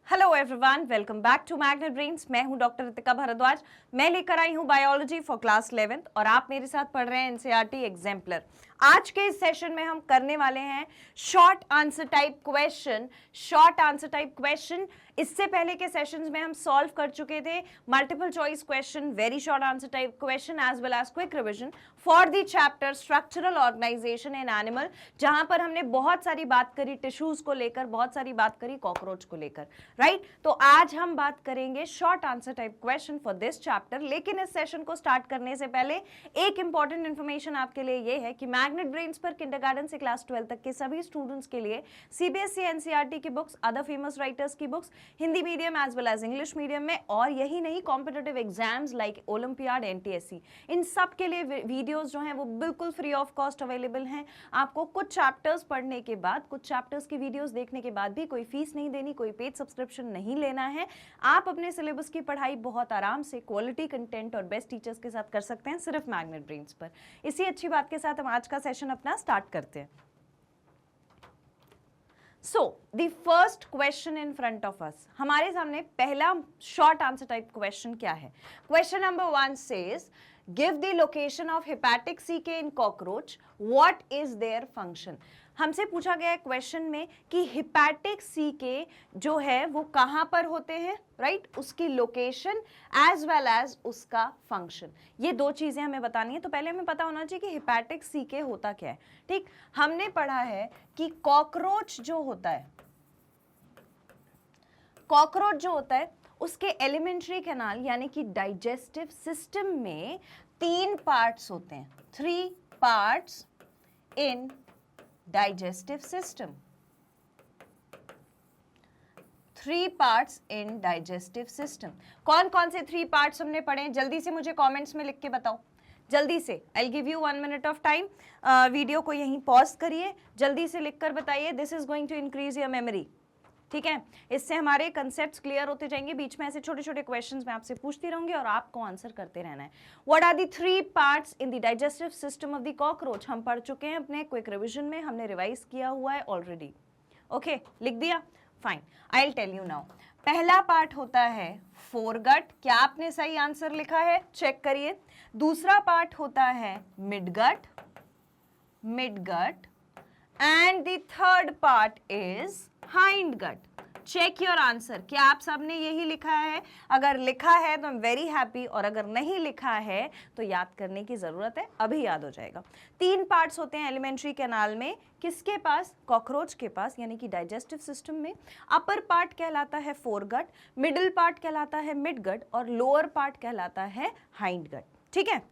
Hello everyone, welcome back to magnet brains. मैं हूं doctor Ritika Bhardwaj. मैं लेकर आई हूं बायोलॉजी फॉर क्लास 11th और आप मेरे साथ पढ़ रहे हैं एनसीईआरटी एग्जाम्पलर। आज के इस सेशन में हम करने वाले हैं शॉर्ट आंसर टाइप क्वेश्चन। इससे पहले के सेशंस में हम सॉल्व कर चुके थे multiple choice question, very short answer type question as well as quick revision for the chapter structural organisation in animal, जहां पर हमने बहुत सारी बात करी टिश्यूज को लेकर, बहुत सारी बात करी कॉकरोच को लेकर, राइट। तो आज हम बात करेंगे short answer type question for this chapter. लेकिन इस सेशन को स्टार्ट करने से पहले एक इंपॉर्टेंट इंफॉर्मेशन आपके लिए ये है कि मैग्नेट ब्रेन्स पर किंडरगार्टन से क्लास 12 तक के सभी स्टूडेंट्स के लिए सीबीएसई एनसीईआरटी की बुक्स, अदर फेमस राइटर्स की books, Hindi medium as well as English medium में, और यही नहीं competitive exams like olympiad, NTSC, इन सब के लिए वीडियोस जो हैं वो बिल्कुल फ्री ऑफ कॉस्ट अवेलेबल हैं। आपको कुछ चैप्टर्स पढ़ने के बाद, कुछ चैप्टर्स की वीडियोस देखने के बाद भी कोई फीस नहीं देनी, कोई पेड सब्सक्रिप्शन नहीं लेना है। आप अपने सिलेबस की पढ़ाई बहुत आराम से क्वालिटी कंटेंट और बेस्ट टीचर्स के साथ कर सकते हैं, सिर्फ मैग्नेट ब्रेन्स पर। इसी अच्छी बात के साथ हम आज का सेशन अपना स्टार्ट करते हैं। So, the first question in front of us, हमारे सामने पहला short answer type question क्या है? Question number 1 says, give the location of hepatic CK in cockroach. What is their function? हमसे पूछा गया है क्वेश्चन में कि हिपैटिक सीके जो है वो कहाँ पर होते हैं, राइट? उसकी लोकेशन एज वेल एज उसका फंक्शन, ये दो चीजें हमें बतानी है। तो पहले हमें पता होना चाहिए कि हिपैटिक सीके होता क्या है। ठीक, हमने पढ़ा है कि कॉकरोच जो होता है उसके एलिमेंट्री कैनाल यानी कि डाइजेस्टिव सिस्टम में 3 पार्ट्स होते हैं, 3 पार्ट्स इन डाइजेस्टिव सिस्टम, 3 पार्ट्स इन डाइजेस्टिव सिस्टम। कौन कौन से 3 पार्ट्स हमने पढ़े? जल्दी से मुझे कमेंट्स में लिख के बताओ, जल्दी से। I give you 1 minute of time. Video को यहीं पॉज करिए, जल्दी से लिखकर बताइए। This is going to increase your memory, ठीक है? इससे हमारे कंसेप्ट्स क्लियर होते जाएंगे। बीच में ऐसे छोटे छोटे क्वेश्चंस मैं आपसे पूछती रहूंगी और आपको आंसर करते रहना है। What are the 3 parts in the digestive system of the cockroach? हम पढ़ चुके हैं अपने क्विक रिवीजन में, हमने रिवाइज किया हुआ है ऑलरेडी। ओके, लिख दिया? Fine, I will tell you now. पहला पार्ट होता है फोरगट। क्या आपने सही आंसर लिखा है? चेक करिए। दूसरा पार्ट होता है midgut, and the third part is hindgut. Check your answer. क्या आप सबने यही लिखा है? अगर लिखा है तो आई एम वेरी हैप्पी, और अगर नहीं लिखा है तो याद करने की जरूरत है, अभी याद हो जाएगा। 3 पार्ट्स होते हैं एलिमेंट्री कैनाल में। किसके पास? कॉकरोच के पास, यानी कि डाइजेस्टिव सिस्टम में। अपर पार्ट कहलाता है फोरगट, मिडिल पार्ट कहलाता है मिडगट, और लोअर पार्ट कहलाता है हाइंड गट। ठीक है?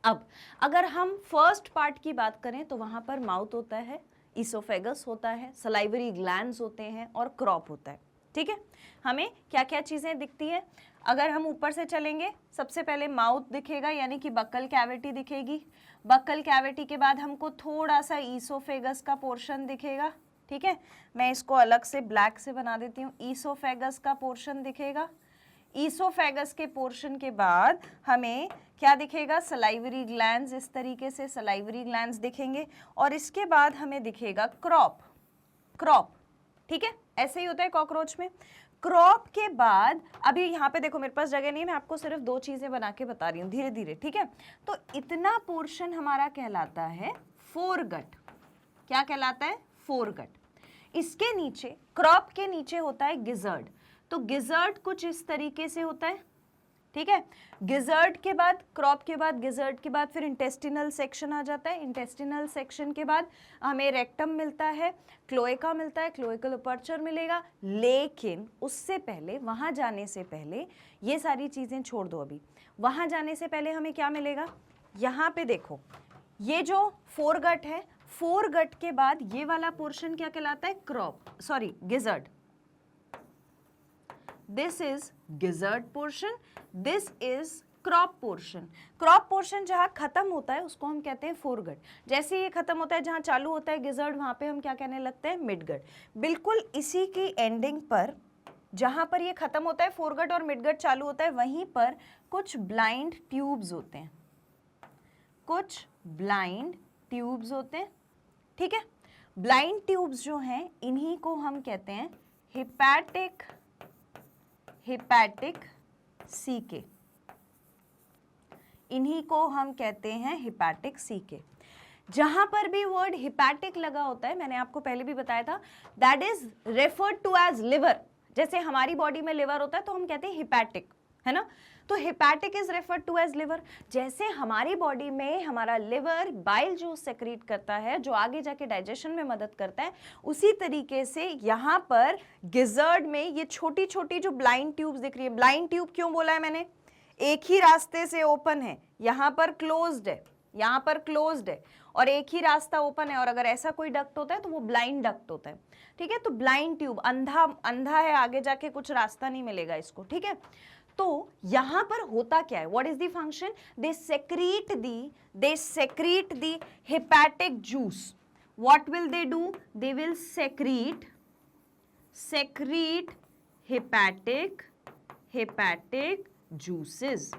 अब अगर हम फर्स्ट पार्ट की बात करें तो वहां पर माउथ होता है, इसोफेगस होता है, सलाइवरी ग्लैंड्स होते हैं और क्रॉप होता है। ठीक है? हमें क्या क्या चीजें दिखती है? अगर हम ऊपर से चलेंगे, सबसे पहले माउथ दिखेगा, यानी कि बक्कल कैविटी दिखेगी। बक्कल कैविटी के बाद हमको थोड़ा सा इसोफेगस का पोर्शन दिखेगा। ठीक है, मैं इसको अलग से ब्लैक से बना देती हूँ। इसोफेगस का पोर्शन दिखेगा। इसोफेगस के पोर्शन के बाद हमें क्या दिखेगा? Salivary glands. इस तरीके से सलाइवरी ग्लैंड्स दिखेंगे, और इसके बाद हमें दिखेगा क्रॉप। ठीक है, ऐसे ही होता है कॉकरोच में। क्रॉप के बाद, अभी यहाँ पे देखो मेरे पास जगह नहीं है, मैं आपको सिर्फ 2 चीजें बना के बता रही हूँ धीरे धीरे। ठीक है, तो इतना पोर्शन हमारा कहलाता है फोरगट। क्या कहलाता है? फोरगट। इसके नीचे, क्रॉप के नीचे होता है गिजर्ड। तो गिजर्ड कुछ इस तरीके से होता है। ठीक है, गिजर्ड के बाद, क्रॉप के बाद, गिजर्ड के बाद फिर इंटेस्टिनल सेक्शन आ जाता है। इंटेस्टिनल सेक्शन के बाद हमें रेक्टम मिलता है, क्लोएका मिलता है, क्लोएकल अपर्चर मिलेगा। लेकिन उससे पहले, वहां जाने से पहले, ये सारी चीजें छोड़ दो अभी, वहां जाने से पहले हमें क्या मिलेगा? यहाँ पे देखो, ये जो फोरगट है, फोरगट के बाद ये वाला पोर्शन क्या कहलाता है? Gizzard. This is gizzard portion, this is crop portion. Crop portion जहाँ खत्म होता है उसको हम कहते हैं फोरगट। जैसे ये खत्म होता है, जहाँ चालू होता है गिजर्ड, वहाँ पे हम क्या कहने लगते हैं? मिडगट। बिल्कुल इसी की एंडिंग पर, जहाँ पर ये खत्म होता है फोरगट और मिडगट चालू होता है, वहीं पर कुछ ब्लाइंड ट्यूब्स होते हैं। ठीक है, ब्लाइंड ट्यूब्स जो हैं इन्हीं को हम कहते हैं हिपैटिक हिपैटिक सीके, इन्हीं को हम कहते हैं हिपैटिक सीके। जहां पर भी वर्ड हिपैटिक लगा होता है, मैंने आपको पहले भी बताया था, that is referred to as liver. जैसे हमारी बॉडी में लिवर होता है तो हम कहते हैं हिपैटिक, है ना, तो hepatic is referred to as liver. जैसे हमारी बॉडी में हमारा लिवर बाइल जूस सेक्रीट करता है जो आगे जाके डाइजेशन में मदद करता है, उसी तरीके से यहाँ पर गिजर्ड में ये छोटी छोटी जो ब्लाइंड ट्यूब्स दिख रही है, ब्लाइंड ट्यूब क्यों बोला है मैंने, एक ही रास्ते से ओपन है, यहाँ पर क्लोज्ड है, यहाँ पर क्लोज्ड है, और एक ही रास्ता ओपन है, और अगर ऐसा कोई डक्ट होता है तो वो ब्लाइंड डक्ट होता है, ठीक है। तो ब्लाइंड ट्यूब, अंधा अंधा है, आगे जाके कुछ रास्ता नहीं मिलेगा इसको, ठीक है। तो यहां पर होता क्या है, what is the function, they secrete the hepatic juice. What will they do, they will secrete hepatic juices,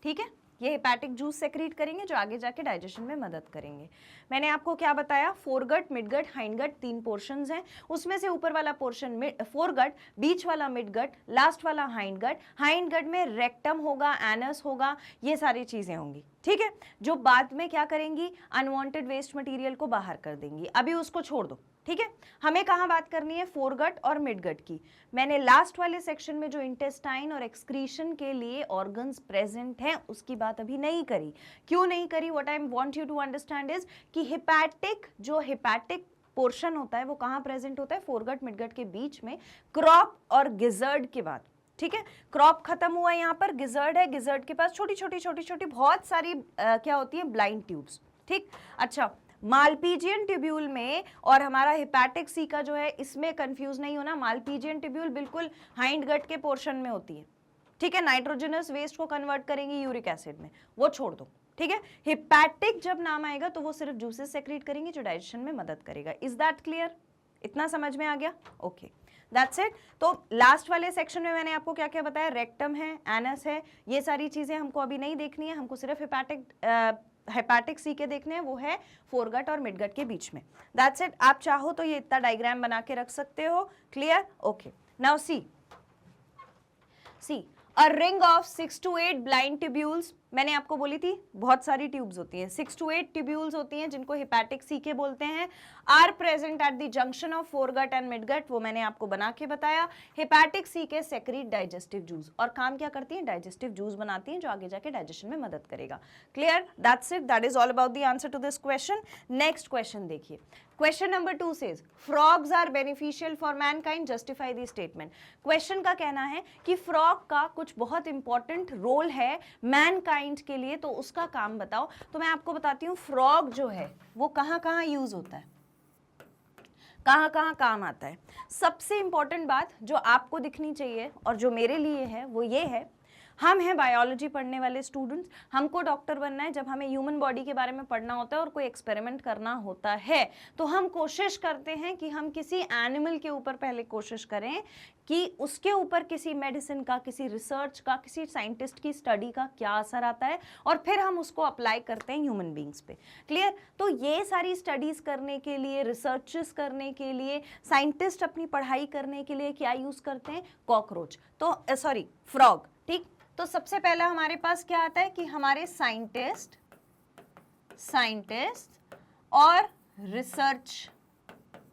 ठीक है। ये हेपेटिक जूस सेक्रीट करेंगे जो आगे जाके डाइजेशन में मदद करेंगे। मैंने आपको क्या बताया, फोरगट, मिडगट, हाइंडगट, 3 पोर्शंस हैं, उसमें से ऊपर वाला पोर्शन फोरगट, बीच वाला मिडगट, लास्ट वाला हाइंडगट। हाइंडगट में रेक्टम होगा, एनस होगा, ये सारी चीजें होंगी, ठीक है, जो बाद में क्या करेंगी, अनवांटेड वेस्ट मटेरियल को बाहर कर देंगी। अभी उसको छोड़ दो, ठीक है। हमें कहाँ बात करनी है, फोरगट और मिडगट की। मैंने लास्ट वाले सेक्शन में जो इंटेस्टाइन और एक्सक्रीशन के लिए ऑर्गन्स प्रेजेंट हैं उसकी बात अभी नहीं करी। क्यों नहीं करी, what I want you to understand is कि हिपैटिक, जो हिपैटिक पोर्शन होता है वो कहाँ प्रेजेंट होता है, फोरगट मिडगट के बीच में, क्रॉप और गिजर्ड के बाद, ठीक है। क्रॉप खत्म हुआ, यहाँ पर गिजर्ड है, गिजर्ड के पास छोटी छोटी बहुत सारी क्या होती है, ब्लाइंड ट्यूब्स, ठीक। अच्छा, मालपीजियन ट्यूब्यूल में और हमारा हिपैटिक सी का जो है, इसमें कंफ्यूज नहीं होना, मालपीजियन ट्यूब्यूल बिल्कुल हाइंड गट के पोर्शन में होती है, ठीक है। नाइट्रोजनस वेस्ट को कन्वर्ट करेंगे यूरिक एसिड में, वो छोड़ दो, ठीक है। हिपैटिक जब नाम आएगा तो वो सिर्फ जूसेस सेक्रेट करेंगे जो डाइजेशन में मदद करेगा। इज दैट क्लियर, इतना समझ में आ गया, ओके, दैट्स इट। तो लास्ट वाले सेक्शन में मैंने आपको क्या क्या बताया, रेक्टम है, एनस है, ये सारी चीजें हमको अभी नहीं देखनी है, हमको सिर्फ हेपैटिक सी के देखने हैं, वो है फोरगट और मिडगट के बीच में, दैट्स इट। आप चाहो तो ये इतना डायग्राम बना के रख सकते हो, clear, okay. Now see a ring of 6 to 8 blind tubules, मैंने आपको बोली थी बहुत सारी ट्यूब्स होती हैं, 6 to 8 ट्यूब्यूल्स होती हैं जिनको हेपैटिक सीके बोलते हैं, are present at the junction of foregut and midgut, वो मैंने आपको बना के बताया। Hepatic caeca secrete digestive juice, और काम क्या करती हैं, डाइजेस्टिव जूस बनाती हैं जो आगे जाके डाइजेशन में मदद करेगा, clear, that's it, that is all about the answer to this question. Next question देखिए, question number 2 says frogs are beneficial for mankind, justify the statement. Question का कहना है कि फ्रॉग का कुछ बहुत इंपॉर्टेंट रोल है मैनकाइंड के लिए, तो उसका काम बताओ। तो मैं आपको बताती हूँ फ्रॉग जो है वो कहाँ कहाँ यूज होता है, कहाँ कहाँ काम आता है। सबसे इंपॉर्टेंट बात जो आपको दिखनी चाहिए और जो मेरे लिए है वो ये है, हम हैं बायोलॉजी पढ़ने वाले स्टूडेंट्स, हमको डॉक्टर बनना है। जब हमें ह्यूमन बॉडी के बारे में पढ़ना होता है और कोई एक्सपेरिमेंट करना होता है तो हम कोशिश करते हैं कि हम किसी एनिमल के ऊपर पहले कोशिश करें कि उसके ऊपर किसी मेडिसिन का, किसी रिसर्च का, किसी साइंटिस्ट की स्टडी का क्या असर आता है, और फिर हम उसको अप्लाई करते हैं ह्यूमन बींग्स पे, क्लियर। तो ये सारी स्टडीज करने के लिए, रिसर्चेस करने के लिए, साइंटिस्ट अपनी पढ़ाई करने के लिए क्या यूज करते हैं, कॉकरोच, तो सॉरी फ्रॉग, ठीक। तो सबसे पहला हमारे पास क्या आता है कि हमारे साइंटिस्ट और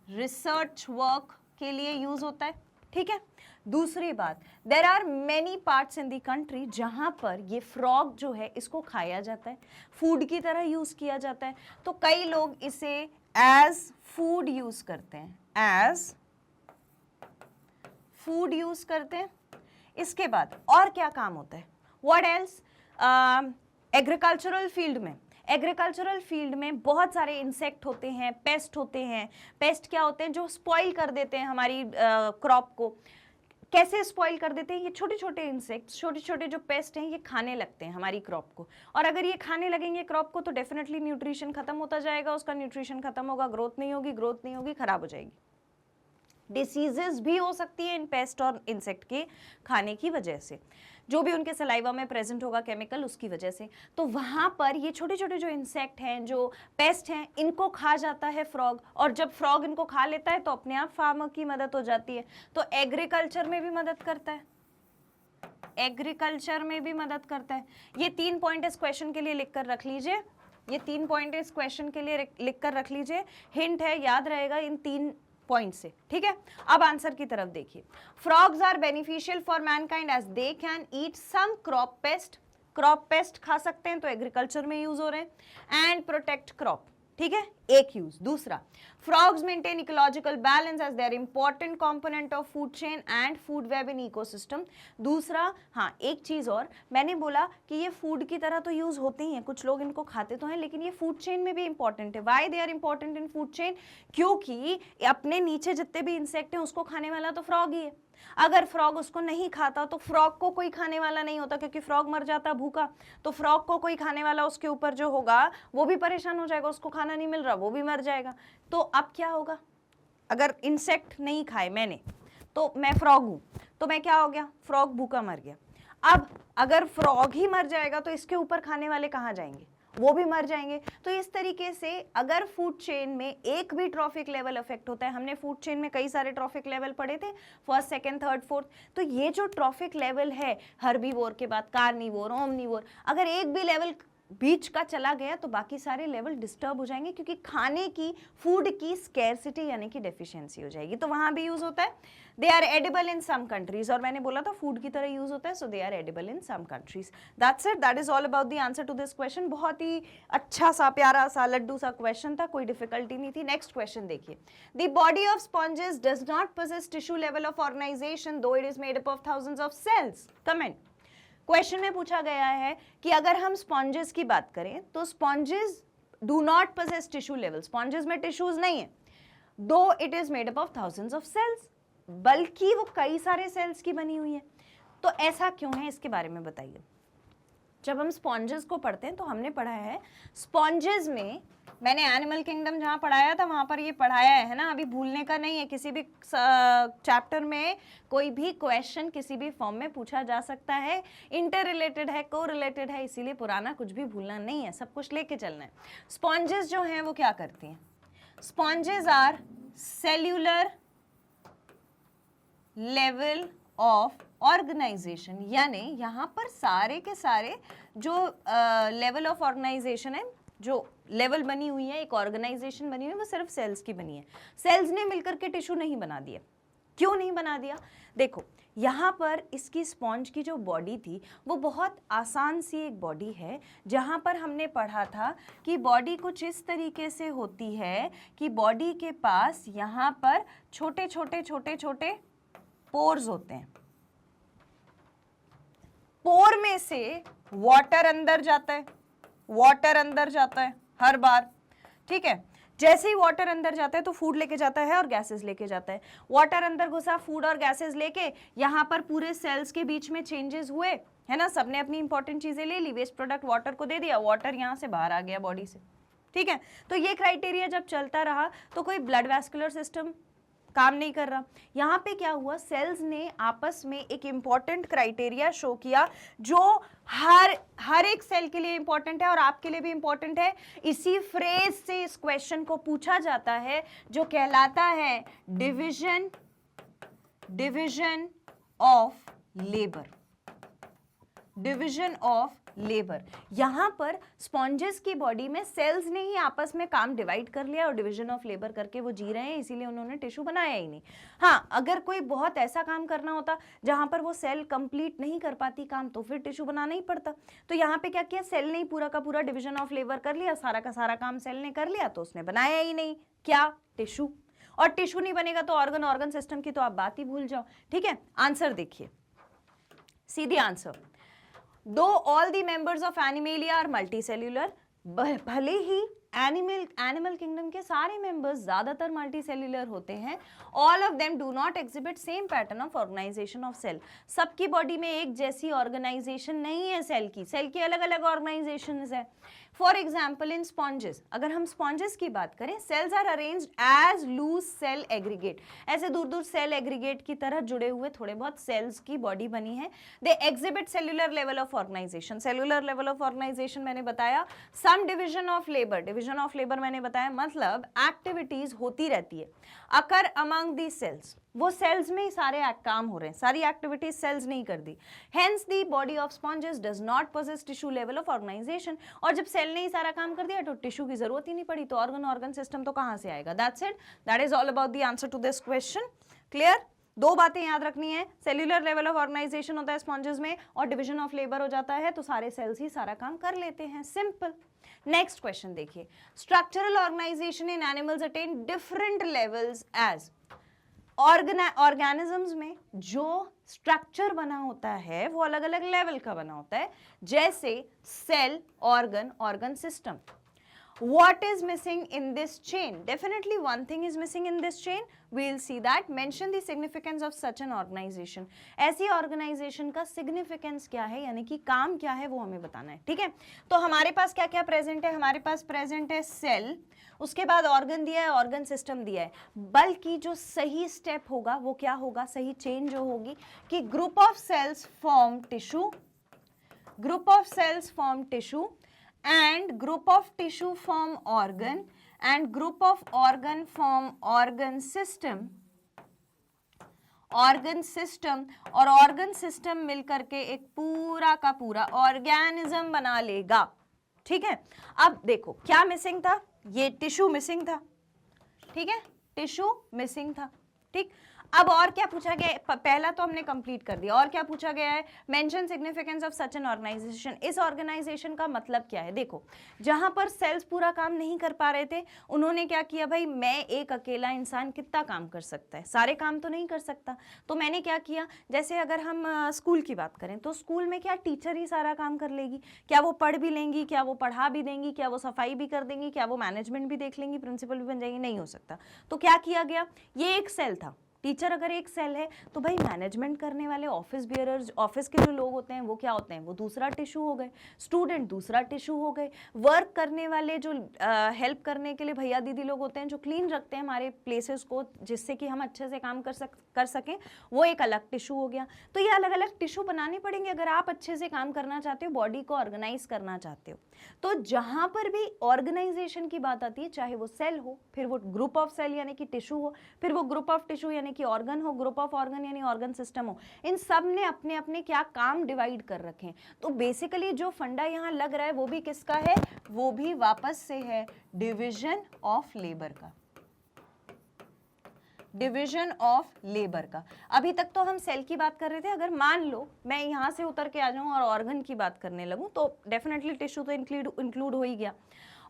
रिसर्च वर्क के लिए यूज होता है, ठीक है। दूसरी बात, there are many parts in the country जहां पर ये फ्रॉग जो है इसको खाया जाता है, फूड की तरह यूज किया जाता है। तो कई लोग इसे एज फूड यूज करते हैं, एज फूड यूज करते हैं। इसके बाद और क्या काम होता है, व्हाट एल्स, एग्रीकल्चरल फील्ड में बहुत सारे इंसेक्ट होते हैं, पेस्ट होते हैं। पेस्ट क्या होते हैं, जो स्पॉइल कर देते हैं हमारी क्रॉप को। कैसे स्पॉइल कर देते हैं, ये छोटे छोटे इंसेक्ट्स, छोटे छोटे जो पेस्ट हैं ये खाने लगते हैं हमारी क्रॉप को, और अगर ये खाने लगेंगे क्रॉप को तो डेफिनेटली न्यूट्रिशन खत्म होता जाएगा, उसका न्यूट्रिशन खत्म होगा, ग्रोथ नहीं होगी, खराब हो जाएगी। डिसीजेस भी हो सकती है इन पेस्ट और इंसेक्ट के खाने की वजह से, जो भी उनके सलाइवा में प्रेजेंट होगा केमिकल उसकी वजह से। तो वहाँ पर ये छोटे छोटे जो इंसेक्ट हैं, जो पेस्ट हैं, इनको खा जाता है फ्रॉग, और जब फ्रॉग इनको खा लेता है तो अपने आप फार्मर की मदद हो जाती है। तो एग्रीकल्चर में भी मदद करता है, एग्रीकल्चर में भी मदद करता है। ये 3 पॉइंट इस क्वेश्चन के लिए लिख कर रख लीजिए, ये 3 पॉइंट इस क्वेश्चन के लिए लिख कर रख लीजिए, हिंट है, याद रहेगा इन 3 पॉइंट से, ठीक है। अब आंसर की तरफ देखिए। Frogs are beneficial for mankind as they can eat some crop pest, crop pest खा सकते हैं तो एग्रीकल्चर में यूज हो रहे हैं, एंड प्रोटेक्ट क्रॉप, ठीक है, एक यूज। दूसरा, frogs maintain ecological balance as they're important component of food chain and food web in ecosystem. दूसरा, हाँ एक चीज और, मैंने बोला कि ये फूड की तरह तो यूज होते ही हैं, कुछ लोग इनको खाते तो हैं, लेकिन ये फूड चेन में भी इंपॉर्टेंट है। Why they are important in food chain? क्योंकि अपने नीचे जितने भी इंसेक्ट हैं उसको खाने वाला तो फ्रॉग ही है। अगर फ्रॉग उसको नहीं खाता तो फ्रॉग को कोई खाने वाला नहीं होता, क्योंकि फ्रॉग मर जाता भूखा, तो फ्रॉग को कोई खाने वाला उसके ऊपर जो होगा वो भी परेशान हो जाएगा, उसको खाना नहीं मिल रहा, वो भी मर जाएगा। तो अब क्या होगा, अगर इंसेक्ट नहीं खाए मैंने, तो मैं फ्रॉग हूं, तो मैं क्या हो गया, फ्रॉग भूखा मर गया। अब अगर फ्रॉग ही मर जाएगा तो इसके ऊपर खाने वाले कहाँ जाएंगे, वो भी मर जाएंगे। तो इस तरीके से अगर फूड चेन में एक भी ट्रॉफिक लेवल अफेक्ट होता है, हमने फूड चेन में कई सारे ट्रॉफिक लेवल पढ़े थे, फर्स्ट, सेकंड, थर्ड, फोर्थ, तो ये जो ट्रॉफिक लेवल है हर्बीवोर के बाद कार्निवोर, ओमनिवोर, अगर एक भी लेवल बीच का चला गया तो बाकी सारे लेवल डिस्टर्ब हो जाएंगे, क्योंकि खाने की, फूड की स्कैरसिटी यानी कि डेफिशिएंसी हो जाएगी। तो वहां भी यूज होता है। They are edible in some countries, और मैंने बोला था फूड की तरह यूज होता है, so they are edible in some countries. That's it, that is all about the answer to this question. बहुत ही अच्छा सा, प्यारा सा, लड्डू सा क्वेश्चन था, कोई डिफिकल्टी नहीं थी। नेक्स्ट क्वेश्चन देखिए। The body of sponges does not possess tissue level of organisation though it is made up of thousands of cells. Comment. Question में पूछा गया है कि अगर हम स्पॉन्जेस की बात करें तो sponges do not possess tissue level, sponges में टिश्यूज नहीं है, though it is made up of thousands of cells, बल्कि वो कई सारे सेल्स की बनी हुई है। तो ऐसा क्यों है, इसके बारे में बताइए। जब हम स्पॉन्जेस को पढ़ते हैं तो हमने पढ़ा है स्पॉन्जेस में, मैंने एनिमल किंगडम जहाँ पढ़ाया था वहाँ पर ये पढ़ाया है ना, अभी भूलने का नहीं है। किसी भी चैप्टर में कोई भी क्वेश्चन किसी भी फॉर्म में पूछा जा सकता है, इंटर रिलेटेड है, को रिलेटेड है, इसीलिए पुराना कुछ भी भूलना नहीं है, सब कुछ लेके चलना है। स्पॉन्जेस जो हैं वो क्या करती हैं, sponges are cellular level of organisation, यानी यहाँ पर सारे के सारे जो लेवल ऑफ ऑर्गेनाइजेशन है, जो लेवल बनी हुई है, एक ऑर्गेनाइजेशन बनी हुई है, वो सिर्फ सेल्स की बनी है। सेल्स ने मिलकर के टिश्यू नहीं बना दिया। क्यों नहीं बना दिया, देखो यहाँ पर इसकी स्पॉन्ज की जो बॉडी थी वो बहुत आसान सी एक बॉडी है, जहाँ पर हमने पढ़ा था कि बॉडी कुछ इस तरीके से होती है कि बॉडी के पास यहाँ पर छोटे छोटे छोटे छोटे पोर्स होते हैं, पोर में से वाटर अंदर जाता है, वाटर अंदर जाता है हर बार, ठीक है। जैसे ही वाटर अंदर जाता है तो फूड लेके जाता है और गैसेस लेके जाता है। वाटर अंदर घुसा, फूड और गैसेस लेके, यहाँ पर पूरे सेल्स के बीच में चेंजेस हुए, है ना, सबने अपनी इंपॉर्टेंट चीजें ले ली, वेस्ट प्रोडक्ट वाटर को दे दिया, वाटर यहाँ से बाहर आ गया बॉडी से, ठीक है। तो ये क्राइटेरिया जब चलता रहा तो कोई ब्लड वैस्कुलर सिस्टम काम नहीं कर रहा। यहाँ पे क्या हुआ, सेल्स ने आपस में एक इंपॉर्टेंट क्राइटेरिया शो किया जो हर एक सेल के लिए इंपॉर्टेंट है और आपके लिए भी इंपॉर्टेंट है। इसी फ्रेज से इस क्वेश्चन को पूछा जाता है, जो कहलाता है division of labour, division of labour. यहां पर स्पॉन्जेस की बॉडी में सेल्स ने ही आपस में काम डिवाइड कर लिया और डिवीजन ऑफ लेबर करके वो जी रहे हैं, इसीलिए उन्होंने टिश्यू बनाया ही नहीं। हाँ, अगर कोई बहुत ऐसा काम करना होता जहां पर वो सेल कंप्लीट नहीं कर पाती काम, तो फिर टिश्यू बनाना ही पड़ता। तो यहाँ पे क्या किया, सेल ने ही पूरा का पूरा डिवीजन ऑफ लेबर कर लिया, सारा का सारा काम सेल ने कर लिया, तो उसने बनाया ही नहीं क्या, टिश्यू। और टिश्यू नहीं बनेगा तो ऑर्गन सिस्टम की तो आप बात ही भूल जाओ, ठीक है। आंसर देखिए, सीधी answer, though all the members of Animalia are multicellular, भले ही एनिमल किंगडम के सारे मेंबर्स ज्यादातर मल्टीसेल्यूलर होते हैं, all of them do not exhibit same pattern of organisation of cell. सबकी बॉडी में एक जैसी ऑर्गेनाइजेशन नहीं है सेल की अलग अलग ऑर्गेनाइजेशंस है। फॉर एग्जाम्पल इन स्पॉन्जेस, अगर हम स्पॉन्जेस की बात करें, cells are arranged as loose cell aggregate, ऐसे दूर दूर सेल एग्रीगेट की तरह जुड़े हुए थोड़े बहुत सेल्स की बॉडी बनी है। They exhibit cellular level of organisation, cellular level of organisation मैंने बताया, some division of labour, division of labour मैंने बताया, मतलब एक्टिविटीज होती रहती है। अकर अमंग दी सेल्स, वो सेल्स में ही सारे काम हो रहे हैं, सारी एक्टिविटीज सेल्स नहीं कर दी। Hence the body of sponges does not possess tissue level of organisation, और जब सेल ने ही सारा काम कर दिया तो टिश्यू की जरूरत ही नहीं पड़ी, तो ऑर्गन सिस्टम तो कहां से आएगा। That's it, that is all about the answer to this question. Clear? दो बातें याद रखनी है, सेल्यूलर लेवल ऑफ ऑर्गेनाइजेशन होता है स्पॉन्जेस में और डिवीजन ऑफ लेबर हो जाता है, तो सारे सेल्स ही सारा काम कर लेते हैं, सिंपल। नेक्स्ट क्वेश्चन देखिए, structural organisation in animals attain different levels as, organisms में जो स्ट्रक्चर बना होता है वो अलग अलग लेवल का बना होता है, जैसे cell, organ system. What is missing in this chain? Definitely one thing is missing in this chain. We'll see that. Mention the significance of such an organization. ऐसी organization का significance क्या है, यानी कि काम क्या है, वो हमें बताना है, ठीक है। तो हमारे पास क्या क्या प्रेजेंट है, हमारे पास प्रेजेंट है सेल, उसके बाद ऑर्गन दिया है, ऑर्गन सिस्टम दिया है, बल्कि जो सही स्टेप होगा वो क्या होगा, सही चेन जो होगी कि group of cells form tissue, group of cells form tissue, and group of tissue form organ, and group of organ form organ system, और organ system मिलकर के एक पूरा का पूरा ऑर्गेनिज्म बना लेगा, ठीक है। अब देखो क्या मिसिंग था, ये टिश्यू मिसिंग था, ठीक है, टिश्यू मिसिंग था, ठीक। अब और क्या पूछा गया है, पहला तो हमने कंप्लीट कर दिया, और क्या पूछा गया है, mention significance of such an organisation, इस ऑर्गेनाइजेशन का मतलब क्या है। देखो जहां पर सेल्स पूरा काम नहीं कर पा रहे थे, उन्होंने क्या किया, भाई मैं एक अकेला इंसान कितना काम कर सकता है, सारे काम तो नहीं कर सकता, तो मैंने क्या किया, जैसे अगर हम स्कूल की बात करें तो स्कूल में क्या टीचर ही सारा काम कर लेगी, क्या वो पढ़ भी लेंगी, क्या वो पढ़ा भी देंगी, क्या वो सफाई भी कर देंगी, क्या वो मैनेजमेंट भी देख लेंगी, प्रिंसिपल भी बन जाएगी, नहीं हो सकता। तो क्या किया गया, ये एक सेल था, टीचर अगर एक सेल है तो भाई मैनेजमेंट करने वाले ऑफिस बियरर्स, ऑफिस के जो लोग होते हैं वो क्या होते हैं, वो दूसरा टिश्यू हो गए, स्टूडेंट दूसरा टिश्यू हो गए, वर्क करने वाले जो हेल्प करने के लिए भैया दीदी लोग होते हैं जो क्लीन रखते हैं हमारे प्लेसेस को जिससे कि हम अच्छे से काम कर सकें, वो एक अलग टिश्यू हो गया। तो ये अलग अलग टिश्यू बनाने पड़ेंगे अगर आप अच्छे से काम करना चाहते हो, बॉडी को ऑर्गेनाइज करना चाहते हो। तो जहां पर भी ऑर्गेनाइजेशन की बात आती है, चाहे वो सेल हो, फिर वो ग्रुप ऑफ सेल यानी कि टिश्यू हो, फिर वो ग्रुप ऑफ टिश्यू यानी कि ऑर्गन हो, ग्रुप ऑफ ऑर्गन यानी ऑर्गन सिस्टम हो, इन सब ने अपने अपने क्या काम डिवाइड कर रखे हैं। तो बेसिकली जो फंडा यहाँ लग रहा है वो भी किसका है, वो भी वापस से है डिवीजन ऑफ लेबर का, डिवीजन ऑफ लेबर का। अभी तक तो हम सेल की बात कर रहे थे, अगर मान लो मैं यहाँ से उतर के आ जाऊँ और ऑर्गन की बात करने लगूँ तो डेफिनेटली टिश्यू तो इंक्लूड हो ही गया।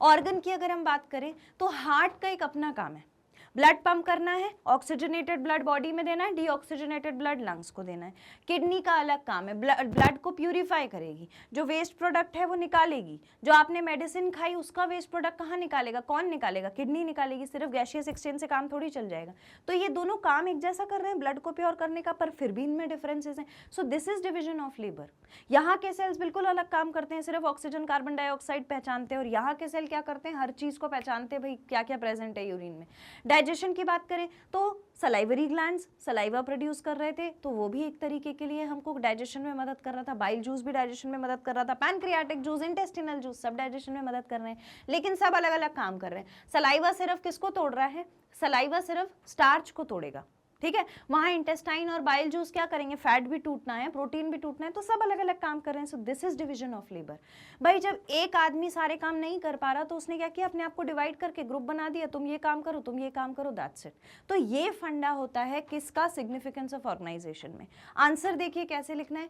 ऑर्गन की अगर हम बात करें तो हार्ट का एक अपना काम है, ब्लड पंप करना है, ऑक्सीजनेटेड ब्लड बॉडी में देना है, डीऑक्सीजनेटेड ब्लड लंग्स को देना है। किडनी का अलग काम है, ब्लड को प्यूरिफाई करेगी, जो वेस्ट प्रोडक्ट है वो निकालेगी, जो आपने मेडिसिन खाई उसका वेस्ट प्रोडक्ट कहाँ निकालेगा, कौन निकालेगा, किडनी निकालेगी, सिर्फ गैसियस एक्सचेंज से काम थोड़ी चल जाएगा। तो ये दोनों काम एक जैसा कर रहे हैं ब्लड को प्योर करने का, पर फिर भी इनमें डिफरेंसेस हैं। So this is division of labour. यहाँ के सेल्स बिल्कुल अलग काम करते हैं, सिर्फ ऑक्सीजन कार्बन डाइऑक्साइड पहचानते हैं, और यहाँ के सेल क्या करते हैं, हर चीज को पहचानते हैं, भाई क्या क्या प्रेजेंट है यूरिन में। डाइजेशन की बात करें तो सलाइवरी ग्लैंड्स सलाइवा प्रोड्यूस कर रहे थे, तो वो भी एक तरीके के लिए हमको डाइजेशन में मदद कर रहा था, बाइल जूस भी डाइजेशन में मदद कर रहा था, पैनक्रियाटिक जूस, इंटेस्टिनल जूस, सब डाइजेशन में मदद कर रहे हैं, लेकिन सब अलग अलग काम कर रहे हैं। सलाइवा सिर्फ किसको तोड़ रहा है, सलाइवा सिर्फ स्टार्च को तोड़ेगा, ठीक है, वहां इंटेस्टाइन और बाइल जूस क्या करेंगे, फैट भी टूटना है, प्रोटीन भी टूटना है, तो सब अलग अलग काम कर रहे हैं। So this is division of labour. भाई जब एक आदमी सारे काम नहीं कर पा रहा तो उसने क्या किया, अपने आप को डिवाइड करके ग्रुप बना दिया, तुम ये काम करो, तुम ये काम करो, दैट्स इट। तो ये फंडा होता है किसका, सिग्निफिकेंस ऑफ ऑर्गेनाइजेशन में। आंसर देखिए कैसे लिखना है,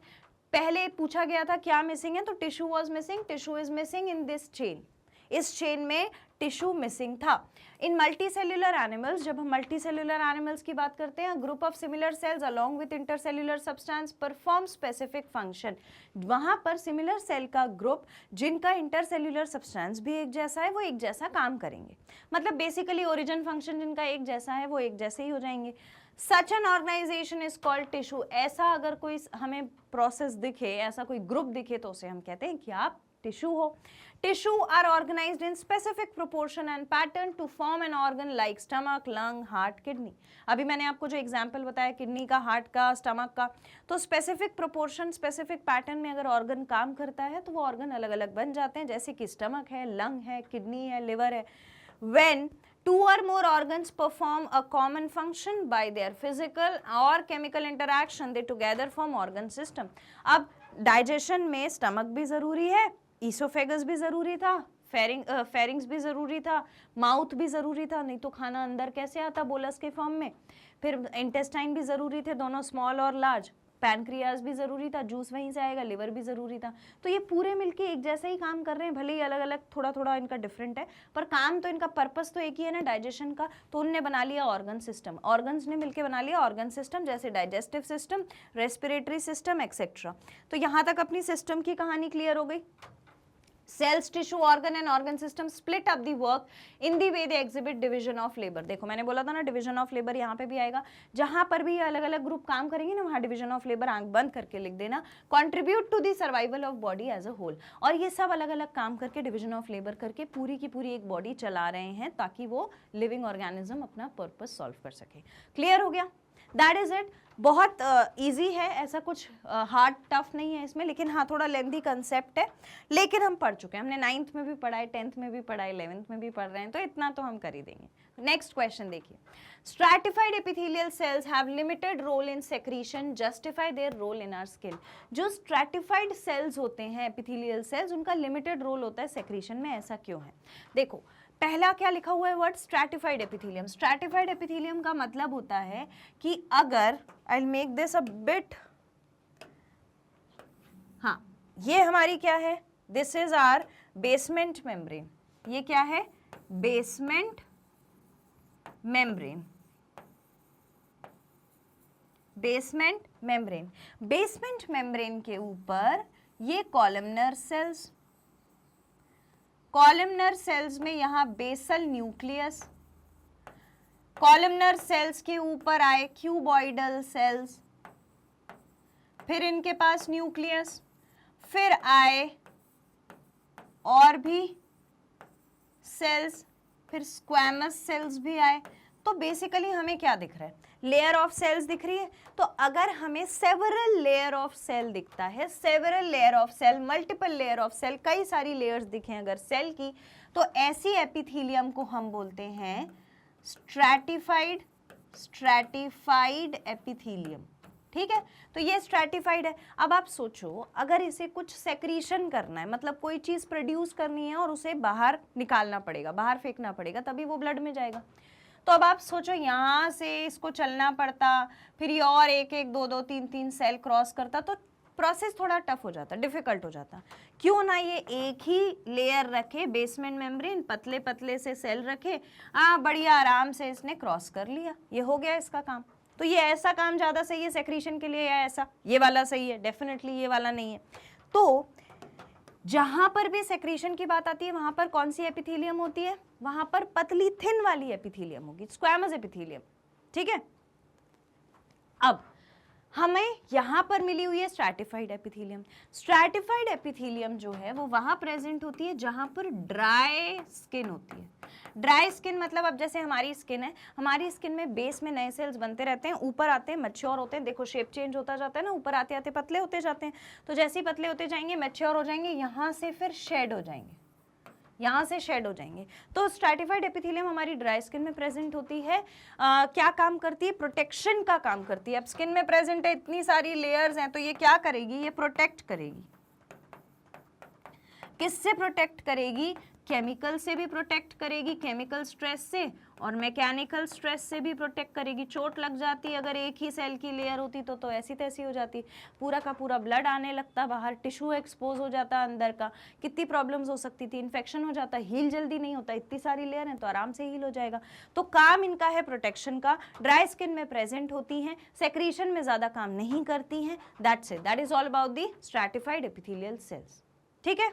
पहले पूछा गया था क्या मिसिंग है, तो tissue was missing, tissue is missing in this chain, इस चेन में टिश्यू मिसिंग था। इन मल्टीसेल्युलर एनिमल्स, जब हम मल्टीसेल्युलर एनिमल्स की बात करते हैं, group of similar sales along with intercellular substance perform specific function, वहां पर सिमिलर सेल का ग्रुप जिनका इंटरसेल्युलर सब्सटेंस भी एक जैसा है वो एक जैसा काम करेंगे, मतलब बेसिकली ओरिजिन फंक्शन जिनका एक जैसा है वो एक जैसे ही हो जाएंगे। Such an organisation is called tissue. ऐसा अगर कोई हमें प्रोसेस दिखे, ऐसा कोई ग्रुप दिखे तो उसे हम कहते हैं क्या, टिश्यू हो। Tissue are organised in specific proportion and pattern to form an organ like stomach, lung, heart, kidney. अभी मैंने आपको जो एग्जांपल बताया किडनी का, हार्ट का, स्टमक का, तो स्पेसिफिक प्रोपोर्शन, स्पेसिफिक पैटर्न में अगर ऑर्गन काम करता है तो वो ऑर्गन अलग अलग बन जाते हैं, जैसे कि स्टमक है, लंग है, किडनी है, लिवर है। When two or more organs perform a common function by their physical or chemical interaction, they together form organ system। अब डाइजेशन में स्टमक भी जरूरी है, ईसोफेगस भी जरूरी था, फेरिंग्स भी जरूरी था, माउथ भी जरूरी था, नहीं तो खाना अंदर कैसे आता बोलस के फॉर्म में। फिर इंटेस्टाइन भी जरूरी थे, दोनों स्मॉल और लार्ज। पैनक्रियाज भी जरूरी था, जूस वहीं से आएगा, लिवर भी जरूरी था। तो ये पूरे मिलके एक जैसे ही काम कर रहे हैं, भले ही अलग अलग थोड़ा थोड़ा इनका डिफरेंट है, पर काम तो इनका, पर्पस तो एक ही है ना, डाइजेशन का। तो उनने बना लिया ऑर्गन सिस्टम, ऑर्गन्स ने मिलके बना लिया ऑर्गन सिस्टम, जैसे digestive system, respiratory system etcetera. तो यहाँ तक अपनी सिस्टम की कहानी क्लियर हो गई। Cells, tissue, organ and organ system split up the work in the way they exhibit division of labor। देखो मैंने बोला था ना division of labor यहाँ पे भी आएगा, जहाँ पर भी अलग अलग ग्रुप काम करेंगे ना, वहाँ division of labor आंख बंद करके लिख देना। contribute to the survival of body as a whole। और ये सब अलग अलग काम करके division of labor करके पूरी की पूरी एक बॉडी चला रहे हैं, ताकि वो लिविंग ऑर्गेनिज्म अपना पर्पस सॉल्व कर सके। क्लियर हो गया? That is it. बहुत इजी है, ऐसा कुछ हार्ड टफ नहीं है इसमें, लेकिन हाँ थोड़ा लेंथी कंसेप्ट है, लेकिन हम पढ़ चुके हैं। हमने 9th में भी पढ़ा है, 10th में भी पढ़ा है, 11th में भी पढ़ रहे हैं, तो इतना तो हम कर ही देंगे। नेक्स्ट क्वेश्चन देखिए। Stratified epithelial cells have limited role in secretion, justify their role in our skin. जो स्ट्रैटिफाइड सेल्स होते हैं एपिथेलियल सेल्स, उनका लिमिटेड रोल होता है सेक्रीशन में, ऐसा क्यों है? देखो पहला क्या लिखा हुआ है word, stratified epithelium. Stratified epithelium का मतलब होता है कि अगर I will make this a bit, हाँ ये हमारी क्या है, this is our basement membrane. ये क्या है? Basement membrane. Basement membrane, basement membrane के ऊपर ये कॉलमनर सेल्स, कॉलमनर सेल्स में यहां बेसल न्यूक्लियस, कॉलमनर सेल्स के ऊपर आए क्यूबॉइडल सेल्स, फिर इनके पास न्यूक्लियस, फिर आए और भी सेल्स, फिर स्क्वैमस सेल्स भी आए। तो बेसिकली हमें क्या दिख रहा है? लेयर ऑफ सेल्स दिख रही है। तो अगर हमें सेवरल लेयर ऑफ सेल दिखता है, several layer of cell, multiple layer of cell, कई सारी लेयर्स दिखें अगर सेल की, तो ऐसी एपिथेलियम को हम बोलते हैं स्ट्रैटिफाइड, स्ट्रैटिफाइड एपिथेलियम। ठीक है, तो ये स्ट्रैटिफाइड है। अब आप सोचो, अगर इसे कुछ सेक्रीशन करना है, मतलब कोई चीज प्रोड्यूस करनी है और उसे बाहर निकालना पड़ेगा, बाहर फेंकना पड़ेगा, तभी वो ब्लड में जाएगा। तो अब आप सोचो, यहाँ से इसको चलना पड़ता, फिर ये और एक एक, दो दो, तीन तीन सेल क्रॉस करता, तो प्रोसेस थोड़ा टफ हो जाता, डिफिकल्ट हो जाता। क्यों ना ये एक ही लेयर रखे, बेसमेंट मेम्ब्रेन, पतले पतले से सेल रखे, बढ़िया आराम से इसने क्रॉस कर लिया, ये हो गया इसका काम। तो ये ऐसा काम ज़्यादा सही है सेक्रीशन के लिए या ऐसा? ये वाला सही है, डेफिनेटली ये वाला नहीं है। तो जहां पर भी सेक्रीशन की बात आती है, वहां पर कौन सी एपिथेलियम होती है? वहां पर पतली थिन वाली एपिथेलियम होगी, स्क्वैमस एपिथेलियम। ठीक है, अब हमें यहां पर मिली हुई है स्ट्रैटिफाइड एपिथेलियम। स्ट्रैटिफाइड एपिथेलियम जो है वो वहां प्रेजेंट होती है जहां पर ड्राई स्किन होती है। ड्राई स्किन मतलब अब जैसे हमारी स्किन है, हमारी स्किन में बेस में नए सेल्स बनते रहते हैं, ऊपर आते हैं मैच्योर होते हैं, देखो शेप चेंज होता जाता है ना, ऊपर आते आते पतले होते जाते हैं। तो जैसे ही पतले होते जाएंगे, मैच्योर हो जाएंगे, यहाँ से फिर शेड हो जाएंगे, यहाँ से शेड हो जाएंगे। तो स्ट्रैटिफाइड एपिथेलियम हमारी ड्राई स्किन में प्रेजेंट होती है। क्या काम करती है? प्रोटेक्शन का काम करती है। अब स्किन में प्रेजेंट है, इतनी सारी लेयर्स हैं, तो ये क्या करेगी? ये प्रोटेक्ट करेगी। किससे प्रोटेक्ट करेगी? केमिकल से भी प्रोटेक्ट करेगी, केमिकल स्ट्रेस से, और मैकेनिकल स्ट्रेस से भी प्रोटेक्ट करेगी। चोट लग जाती अगर एक ही सेल की लेयर होती तो ऐसी तैसी हो जाती, पूरा का पूरा ब्लड आने लगता बाहर, टिश्यू एक्सपोज हो जाता अंदर का, कितनी प्रॉब्लम्स हो सकती थी, इन्फेक्शन हो जाता, हील जल्दी नहीं होता, इतनी सारी लेयर है तो आराम से हील हो जाएगा। तो काम इनका है प्रोटेक्शन का, ड्राई स्किन में प्रेजेंट होती हैं, सेक्रीशन में ज़्यादा काम नहीं करती हैं। That's it, that is all about the stratified epithelial cells. ठीक है,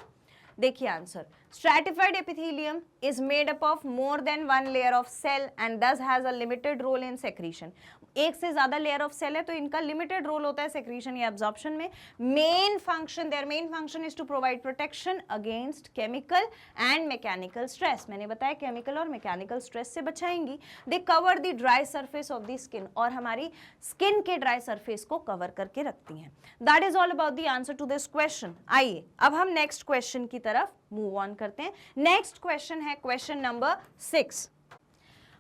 देखिए answer, stratified epithelium is made up of more than one layer of cell and thus has a limited role in secretion. एक से ज्यादा layer of cell है तो इनका limited role होता है सेक्रीशन या एब्जॉर्प्शन में। Main function is to provide protection against chemical and mechanical stress. मैंने बताया केमिकल और मैकेनिकल स्ट्रेस से बचाएंगी। They cover the dry surface of the skin, और हमारी स्किन के ड्राई सरफेस को कवर करके रखती हैं। That is all about the answer to this question. आइए अब हम नेक्स्ट क्वेश्चन की तरफ मूव ऑन करते हैं। नेक्स्ट क्वेश्चन है question number 6।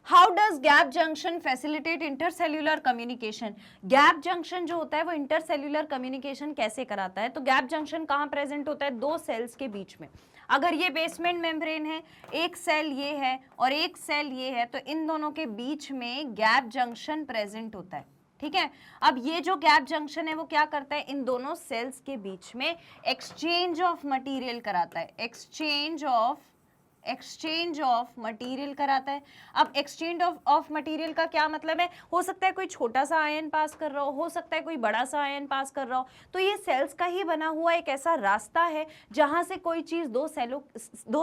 How does gap junction facilitate intercellular communication? Gap junction जो होता है वो इंटरसेल्यूलर कम्युनिकेशन कैसे कराता है? तो गैप जंक्शन कहाँ प्रेजेंट होता है? दो सेल्स के बीच में। अगर ये बेसमेंट मेम्ब्रेन है, एक सेल ये है और एक सेल ये है, तो इन दोनों के बीच में गैप जंक्शन प्रेजेंट होता है। ठीक है, अब ये जो गैप जंक्शन है वो क्या करता है? इन दोनों सेल्स के बीच में एक्सचेंज ऑफ मटेरियल कराता है। एक्सचेंज ऑफ मटेरियल कराता है। अब एक्सचेंज ऑफ मटेरियल का क्या मतलब है? हो सकता है कोई छोटा सा आयन पास कर रहा हो सकता है कोई बड़ा सा आयन पास कर रहा हो। तो ये सेल्स का ही बना हुआ एक ऐसा रास्ता है जहां से कोई चीज दो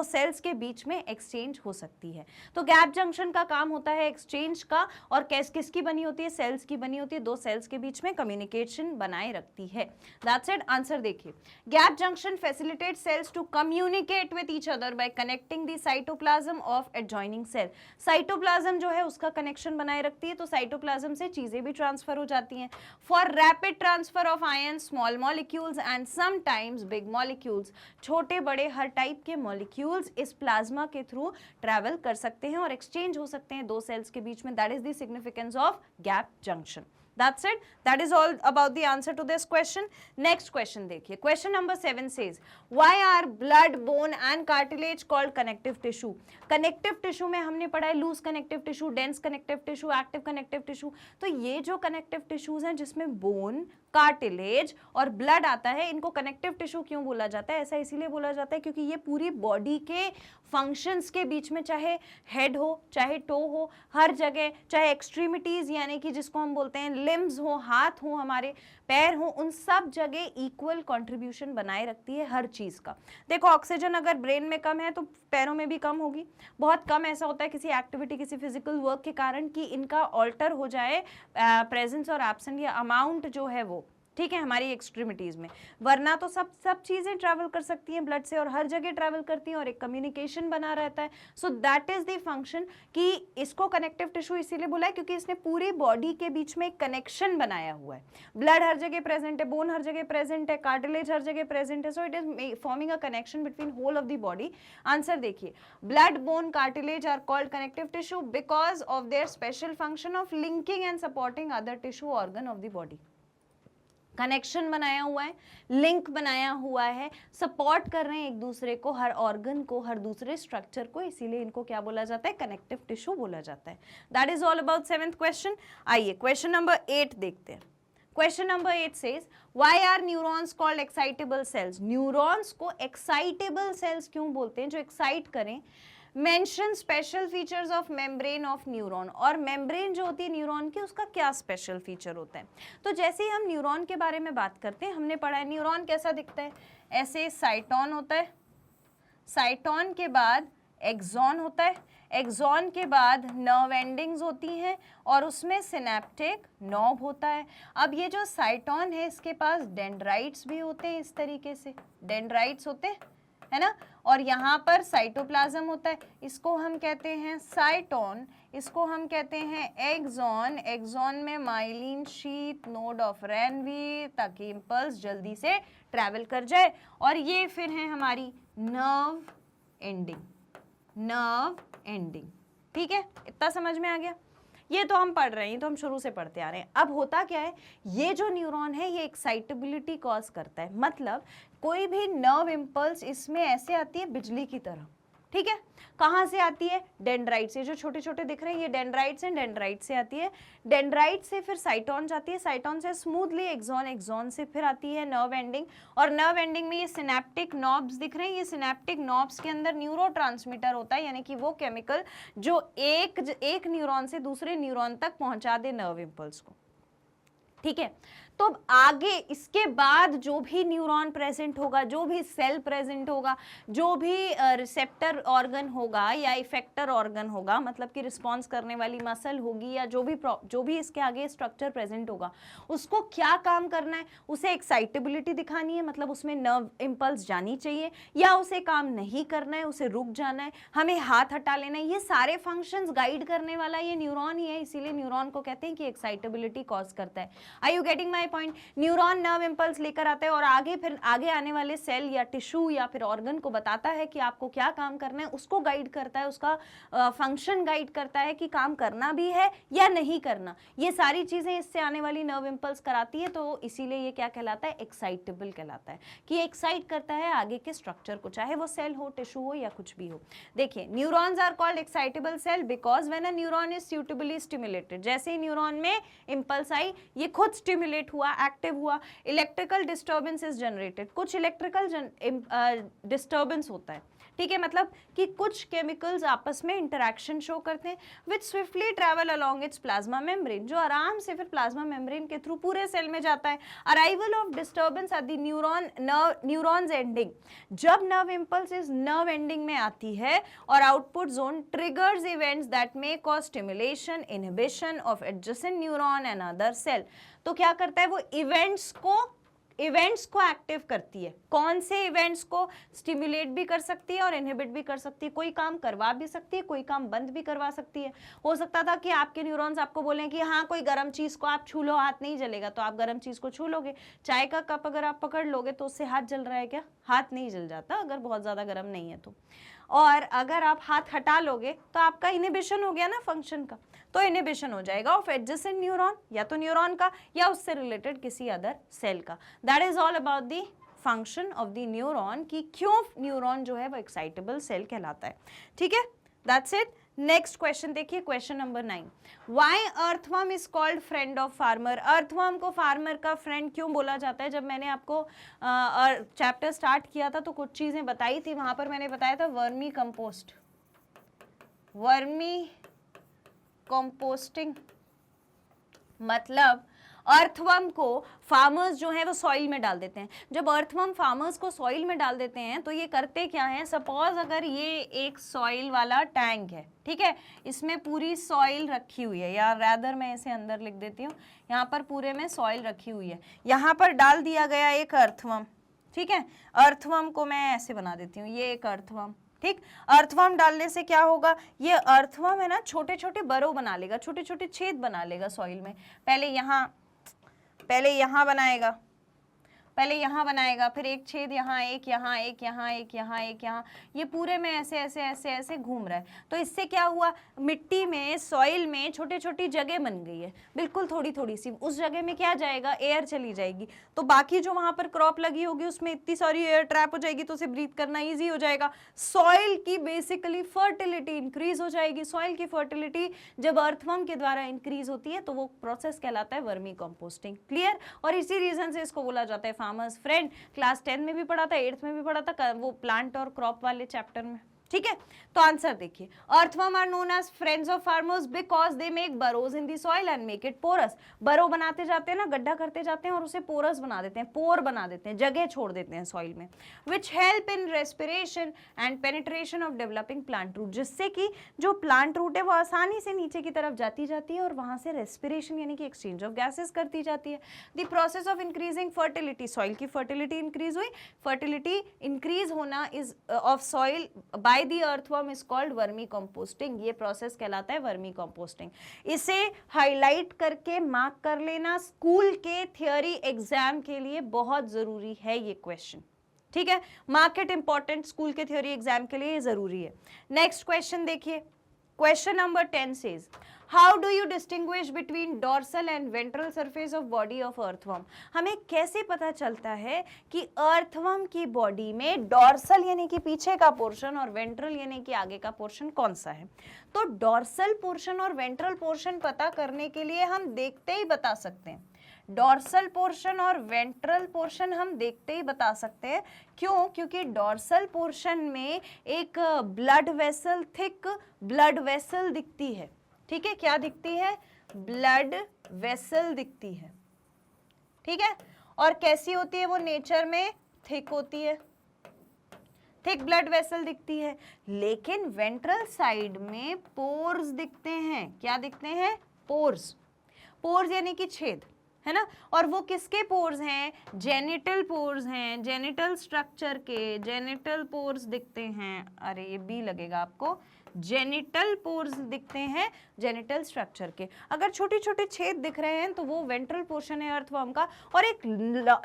सेल्स के बीच में एक्सचेंज हो सकती है। तो गैप जंक्शन का काम होता है एक्सचेंज का, और किसकी बनी होती है? सेल्स की बनी होती है। दो सेल्स के बीच में कम्युनिकेशन बनाए रखती है। That's it. आंसर देखिए, gap junction facilitate cells to communicate with each other by connecting the cytoplasm of adjoining cell. Cytoplasm जो है उसका कनेक्शन बनाए रखती है, तो साइटोप्लाज्म से चीजें भी ट्रांसफर हो जाती हैं। For rapid transfer of ion, small molecules and sometimes big molecules, छोटे बड़े हर टाइप के मॉलिक्यूल्स इस प्लाज्मा के थ्रू ट्रैवल कर सकते हैं और एक्सचेंज हो सकते हैं दो सेल्स के बीच में। That is the significance of gap junction. That's it. That is all about the answer to this question. Next question देखिए, question number 7 says, why are blood, bone and cartilage called connective tissue? Connective tissue में हमने पढ़ा है loose connective tissue, dense connective tissue, active connective tissue। तो ये जो connective tissues हैं जिसमें bone, कार्टिलेज और ब्लड आता है, इनको कनेक्टिव टिश्यू क्यों बोला जाता है? ऐसा इसीलिए बोला जाता है क्योंकि ये पूरी बॉडी के फंक्शंस के बीच में, चाहे हेड हो चाहे टो हो, हर जगह, चाहे एक्सट्रीमिटीज यानी कि जिसको हम बोलते हैं लिम्स हो, हाथ हो, हमारे पैर हो, उन सब जगह इक्वल कंट्रीब्यूशन बनाए रखती है हर चीज का। देखो, ऑक्सीजन अगर ब्रेन में कम है तो पैरों में भी कम होगी। बहुत कम ऐसा होता है किसी एक्टिविटी, किसी फिजिकल वर्क के कारण कि इनका ऑल्टर हो जाए प्रेजेंस और एब्सेंट या अमाउंट जो है वो, ठीक है, हमारी एक्सट्रीमिटीज में। वरना तो सब चीजें ट्रैवल कर सकती हैं ब्लड से और हर जगह ट्रैवल करती हैं और एक कम्युनिकेशन बना रहता है। So that is the function कि इसको कनेक्टिव टिश्यू इसीलिए बोला है क्योंकि इसने पूरी बॉडी के बीच में एक कनेक्शन बनाया हुआ है। ब्लड हर जगह प्रेजेंट है, बोन हर जगह प्रेजेंट है, कार्टिलेज हर जगह प्रेजेंट है। So it is forming a connection between whole of the body. Answer देखिए, blood, bone, cartilage are called connective tissue because of their special function of linking and supporting other tissue organ of the body. Connection बनाया हुआ है, link बनाया हुआ है, support कर रहे हैं एक दूसरे को, हर ऑर्गन को, हर दूसरे स्ट्रक्चर को, इसीलिए इनको क्या बोला जाता है? कनेक्टिव टिश्यू बोला जाता है। That is all about 7th question. आइए क्वेश्चन नंबर 8 देखते हैं। Question number 8 says, why are neurons called excitable cells? Neurons को एक्साइटेबल सेल्स क्यों बोलते हैं? जो एक्साइट करें। Mention special features of membrane of neuron, और मेम्ब्रेन जो होती है न्यूरॉन की उसका क्या स्पेशल फीचर होता है? तो जैसे ही हम न्यूरॉन के बारे में बात करते हैं, हमने पढ़ा है न्यूरॉन कैसा दिखता है, ऐसे साइटॉन होता है, साइटॉन के बाद एक्सॉन होता है, एक्सॉन के बाद नर्व एंडिंग्स होती हैं और उसमें सिनेप्टिक नॉब होता है। अब ये जो साइटॉन है इसके पास डेंड्राइट्स भी होते हैं, इस तरीके से डेंड्राइट्स होते हैं, है ना, और यहाँ पर साइटोप्लाज्म होता है, इसको हम कहते हैं साइटोन, इसको हम कहते हैं एक्सॉन। एक्सॉन में माइलिन शीथ, नोड ऑफ रेनवी, ताकि इंपल्स जल्दी से ट्रैवल कर जाए, और ये फिर है हमारी नर्व एंडिंग, नर्व एंडिंग। ठीक है, इतना समझ में आ गया? ये तो हम पढ़ रहे हैं, तो हम शुरू से पढ़ते आ रहे हैं। अब होता क्या है, ये जो न्यूरॉन है ये एक्साइटेबिलिटी कॉज करता है, मतलब कोई भी नर्व इम्पल्स इसमें ऐसे आती है बिजली की तरह। ठीक है, कहाँ से आती है? डेंड्राइट से। जो छोटे छोटे दिख रहे हैं ये डेंड्राइट्स हैं, डेंड्राइट से आती है। डेंड्राइट से फिर साइटॉन जाती है, साइटॉन से स्मूथली एक्सॉन, एक्सॉन से फिर आती है नर्व एंडिंग, और नर्व एंडिंग में ये सिनेप्टिक नॉब्स दिख रहे हैं। ये सिनेप्टिक नॉब्स के अंदर न्यूरोट्रांसमीटर होता है, यानी कि वो केमिकल जो एक न्यूरॉन से दूसरे न्यूरॉन तक पहुंचा दे नर्व इम्पल्स को। ठीक है, तो आगे इसके बाद जो भी न्यूरॉन प्रेजेंट होगा, जो भी सेल प्रेजेंट होगा, जो भी रिसेप्टर ऑर्गन होगा या इफेक्टर ऑर्गन होगा, मतलब कि रिस्पॉन्स करने वाली मसल होगी, या जो भी इसके आगे स्ट्रक्चर प्रेजेंट होगा, उसको क्या काम करना है, उसे एक्साइटेबिलिटी दिखानी है, मतलब उसमें नर्व इंपल्स जानी चाहिए, या उसे काम नहीं करना है, उसे रुक जाना है, हमें हाथ हटा लेना है, ये सारे फंक्शंस गाइड करने वाला ये न्यूरॉन ही है, इसीलिए न्यूरॉन को कहते हैं कि एक्साइटेबिलिटी कॉज करता है। Are you getting my point? Neuron nerve impulse लेकर आता है और फिर आगे आने वाले सेल या टिश्यू या फिर ऑर्गन को बताता है कि आपको क्या काम करना है, उसको गाइड करता है, उसका फंक्शन गाइड करता है कि काम करना भी है या नहीं करना। ये सारी चीजें इससे आने वाली नर्व इंपल्स कराती है, तो इसीलिए ये क्या कहलाता है, एक्साइटेबल कहलाता है, कि एक्साइट करता है आगे के स्ट्रक्चर को, चाहे वो सेल हो, टिश्यू हो या कुछ भी हो। देखिए, neurons are called excitable cell because when a neuron is suitably stimulated, जैसे ही न्यूरॉन में इंपल्स आई, ये खुद स्टिमुलेट हुआ, एक्टिव हुआ, इलेक्ट्रिकल डिस्टर्बेंस इज जनरेटेड, कुछ इलेक्ट्रिकल डिस्टर्बेंस होता है, ठीक है, मतलब कि कुछ केमिकल्स आपस में इंटरैक्शन शो करते हैं, which swiftly travel along its plasma membrane, जो आराम से फिर प्लाज्मा मेम्ब्रेन के थ्रू पूरे सेल में जाता है। Arrival of disturbance at the neurons ending, जब नर्व इंपल्स इस नर्व एंडिंग में आती है और output zone triggers events that may cause stimulation, inhibition of adjacent neuron and other cell. तो क्या करता है वो, इवेंट्स को एक्टिव करती है। कौन से इवेंट्स को? स्टिमुलेट भी कर सकती है और इनहिबिट भी कर सकती है, कोई काम करवा भी सकती है, कोई काम बंद भी करवा सकती है। हो सकता था कि आपके न्यूरॉन्स आपको बोलें कि हाँ कोई गर्म चीज को आप छू लो, हाथ नहीं जलेगा, तो आप गर्म चीज को छू लोगे। चाय का कप अगर आप पकड़ लोगे तो उससे हाथ जल रहा है क्या? हाथ नहीं जल जाता अगर बहुत ज्यादा गर्म नहीं है तो। और अगर आप हाथ हटा लोगे तो आपका इनहिबिशन हो गया ना फंक्शन का, तो इनहिबिशन हो जाएगा ऑफ एडजेसेंट न्यूरॉन, या तो न्यूरॉन का या उससे रिलेटेड किसी अदर सेल का। That is all about the function of the neuron, कि क्यों न्यूरॉन जो है वो एक्साइटेबल सेल कहलाता है। ठीक है, दैट्स इट। नेक्स्ट क्वेश्चन देखिए, question number 9, why earthworm is called friend of farmer. Earthworm को फार्मर का फ्रेंड क्यों बोला जाता है? जब मैंने आपको चैप्टर स्टार्ट किया था तो कुछ चीजें बताई थी, वहां पर मैंने बताया था वर्मी कंपोस्टिंग, मतलब अर्थवर्म को फार्मर्स जो है वो सॉइल में डाल देते हैं। जब अर्थवर्म फार्मर्स को सॉइल में डाल देते हैं तो ये करते क्या है, सपोज अगर ये एक सॉइल वाला टैंक है, ठीक है, इसमें पूरी सॉइल रखी हुई है, या रैदर मैं इसे अंदर लिख देती हूँ, यहाँ पर पूरे में सॉइल रखी हुई है, यहाँ पर डाल दिया गया एक अर्थवर्म, ठीक है, अर्थवर्म को मैं ऐसे बना देती हूँ, ये एक अर्थवर्म, ठीक। अर्थवर्म डालने से क्या होगा, ये अर्थवर्म है ना छोटे छोटे बरो बना लेगा, छोटे छोटे छेद बना लेगा सॉइल में। पहले यहाँ बनाएगा, फिर एक छेद यहाँ, एक यहाँ, एक यहाँ, एक यहाँ, एक यहाँ, ये पूरे में ऐसे ऐसे ऐसे ऐसे घूम रहा है। तो इससे क्या हुआ, मिट्टी में, सॉइल में छोटी छोटी जगह बन गई है, बिल्कुल थोड़ी थोड़ी सी। उस जगह में क्या जाएगा, एयर चली जाएगी, तो बाकी जो वहां पर क्रॉप लगी होगी उसमें इतनी सारी एयर ट्रैप हो जाएगी, तो उसे ब्रीथ करना ईजी हो जाएगा। सॉइल की बेसिकली फर्टिलिटी इंक्रीज हो जाएगी। सॉइल की फर्टिलिटी जब अर्थवर्म के द्वारा इंक्रीज होती है तो वो प्रोसेस कहलाता है वर्मी कंपोस्टिंग। क्लियर? और इसी रीजन से इसको बोला जाता है फार्मर्स फ्रेंड। क्लास 10 में भी पढ़ा था, 8th में भी पढ़ा था, वो प्लांट और क्रॉप वाले चैप्टर में। ठीक है, तो आंसर देखिए, earthworm are known as friends of farmers because they make burrows in the soil and make it porous. Burrow बनाते जाते हैं ना, गड्ढा करते जाते हैं और उसे पोरस बना देते हैं, पोर बना देते हैं, जगह छोड़ देते हैं सॉइल में, which help in respiration and penetration of developing plant root, जिससे कि जो प्लांट रूट है वो आसानी से नीचे की तरफ जाती है और वहां से रेस्पिरेशन यानी कि एक्सचेंज ऑफ गैसेस करती जाती है। The process of increasing fertility, soil की फर्टिलिटी इंक्रीज हुई, फर्टिलिटी इंक्रीज होना is of soil by the earthworm is called vermi composting. ये प्रोसेस कहलाता है वर्मी कंपोस्टिंग। इसे हाईलाइट करके मार्क कर लेना, स्कूल के थियोरी एग्जाम के लिए बहुत जरूरी है ये क्वेश्चन। ठीक है, मार्केट इंपॉर्टेंट, स्कूल के थियोरी एग्जाम के लिए ये जरूरी है। नेक्स्ट क्वेश्चन देखिए, question number 10 says, how do you distinguish between dorsal and ventral surface of body of earthworm. हमें कैसे पता चलता है कि अर्थवर्म की बॉडी में डॉर्सल यानी कि पीछे का पोर्शन और वेंट्रल यानी कि आगे का पोर्शन कौन सा है। तो डॉर्सल पोर्शन और वेंट्रल पोर्शन पता करने के लिए हम देखते ही बता सकते हैं, डॉर्सल पोर्शन और वेंट्रल पोर्शन हम देखते ही बता सकते हैं। क्यों? क्योंकि डॉर्सल पोर्शन में एक blood vessel, thick blood vessel दिखती है। ठीक है, क्या दिखती है? ब्लड वेसल दिखती है। ठीक है। और कैसी होती है वो नेचर में? थिक होती है, थिक ब्लड वेसल दिखती है। लेकिन वेंट्रल साइड में पोर्स दिखते हैं। क्या दिखते हैं? पोर्स। पोर्स यानी कि छेद, है ना। और वो किसके पोर्स हैं? जेनिटल पोर्स हैं, जेनिटल स्ट्रक्चर के जेनिटल पोर्स दिखते हैं। अरे ये बी लगेगा आपको, जेनिटल पोर्स दिखते हैं जेनिटल स्ट्रक्चर के। अगर छोटे छोटे छेद दिख रहे हैं तो वो वेंट्रल पोर्शन है अर्थवर्म का। और एक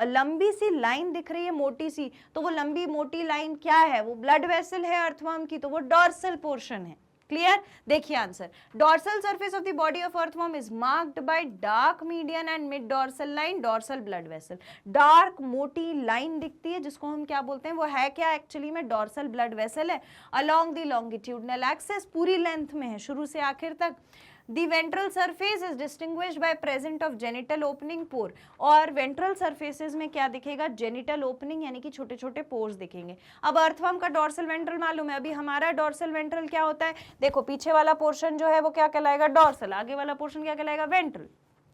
लंबी सी लाइन दिख रही है मोटी सी, तो वो लंबी मोटी लाइन क्या है? वो ब्लड वेसल है अर्थवर्म की, तो वो डॉर्सल पोर्शन है। क्लियर? देखिए answer, dorsal surface of the body of earthworm is marked by dark median and mid dorsal line, dorsal blood vessel. Dark मोटी लाइन दिखती है जिसको हम क्या बोलते हैं? वो है क्या एक्चुअली में? डॉर्सल ब्लड वेसल है। अलोंग द लॉन्गिट्यूडनल एक्सिस, पूरी लेंथ में है शुरू से आखिर तक। The ventral surface is distinguished by present of genital opening pore। और वेंट्रल सरफेसेस में क्या दिखेगा? जेनिटल ओपनिंग यानी कि छोटे छोटे पोर्स दिखेंगे। अब अर्थवर्म का डॉर्सल वेंट्रल मालूम है। अभी हमारा डॉर्सल वेंट्रल क्या होता है? देखो पीछे वाला पोर्शन जो है वो क्या कहलाएगा? डॉर्सल। आगे वाला पोर्शन क्या कहलाएगा? वेंट्रल।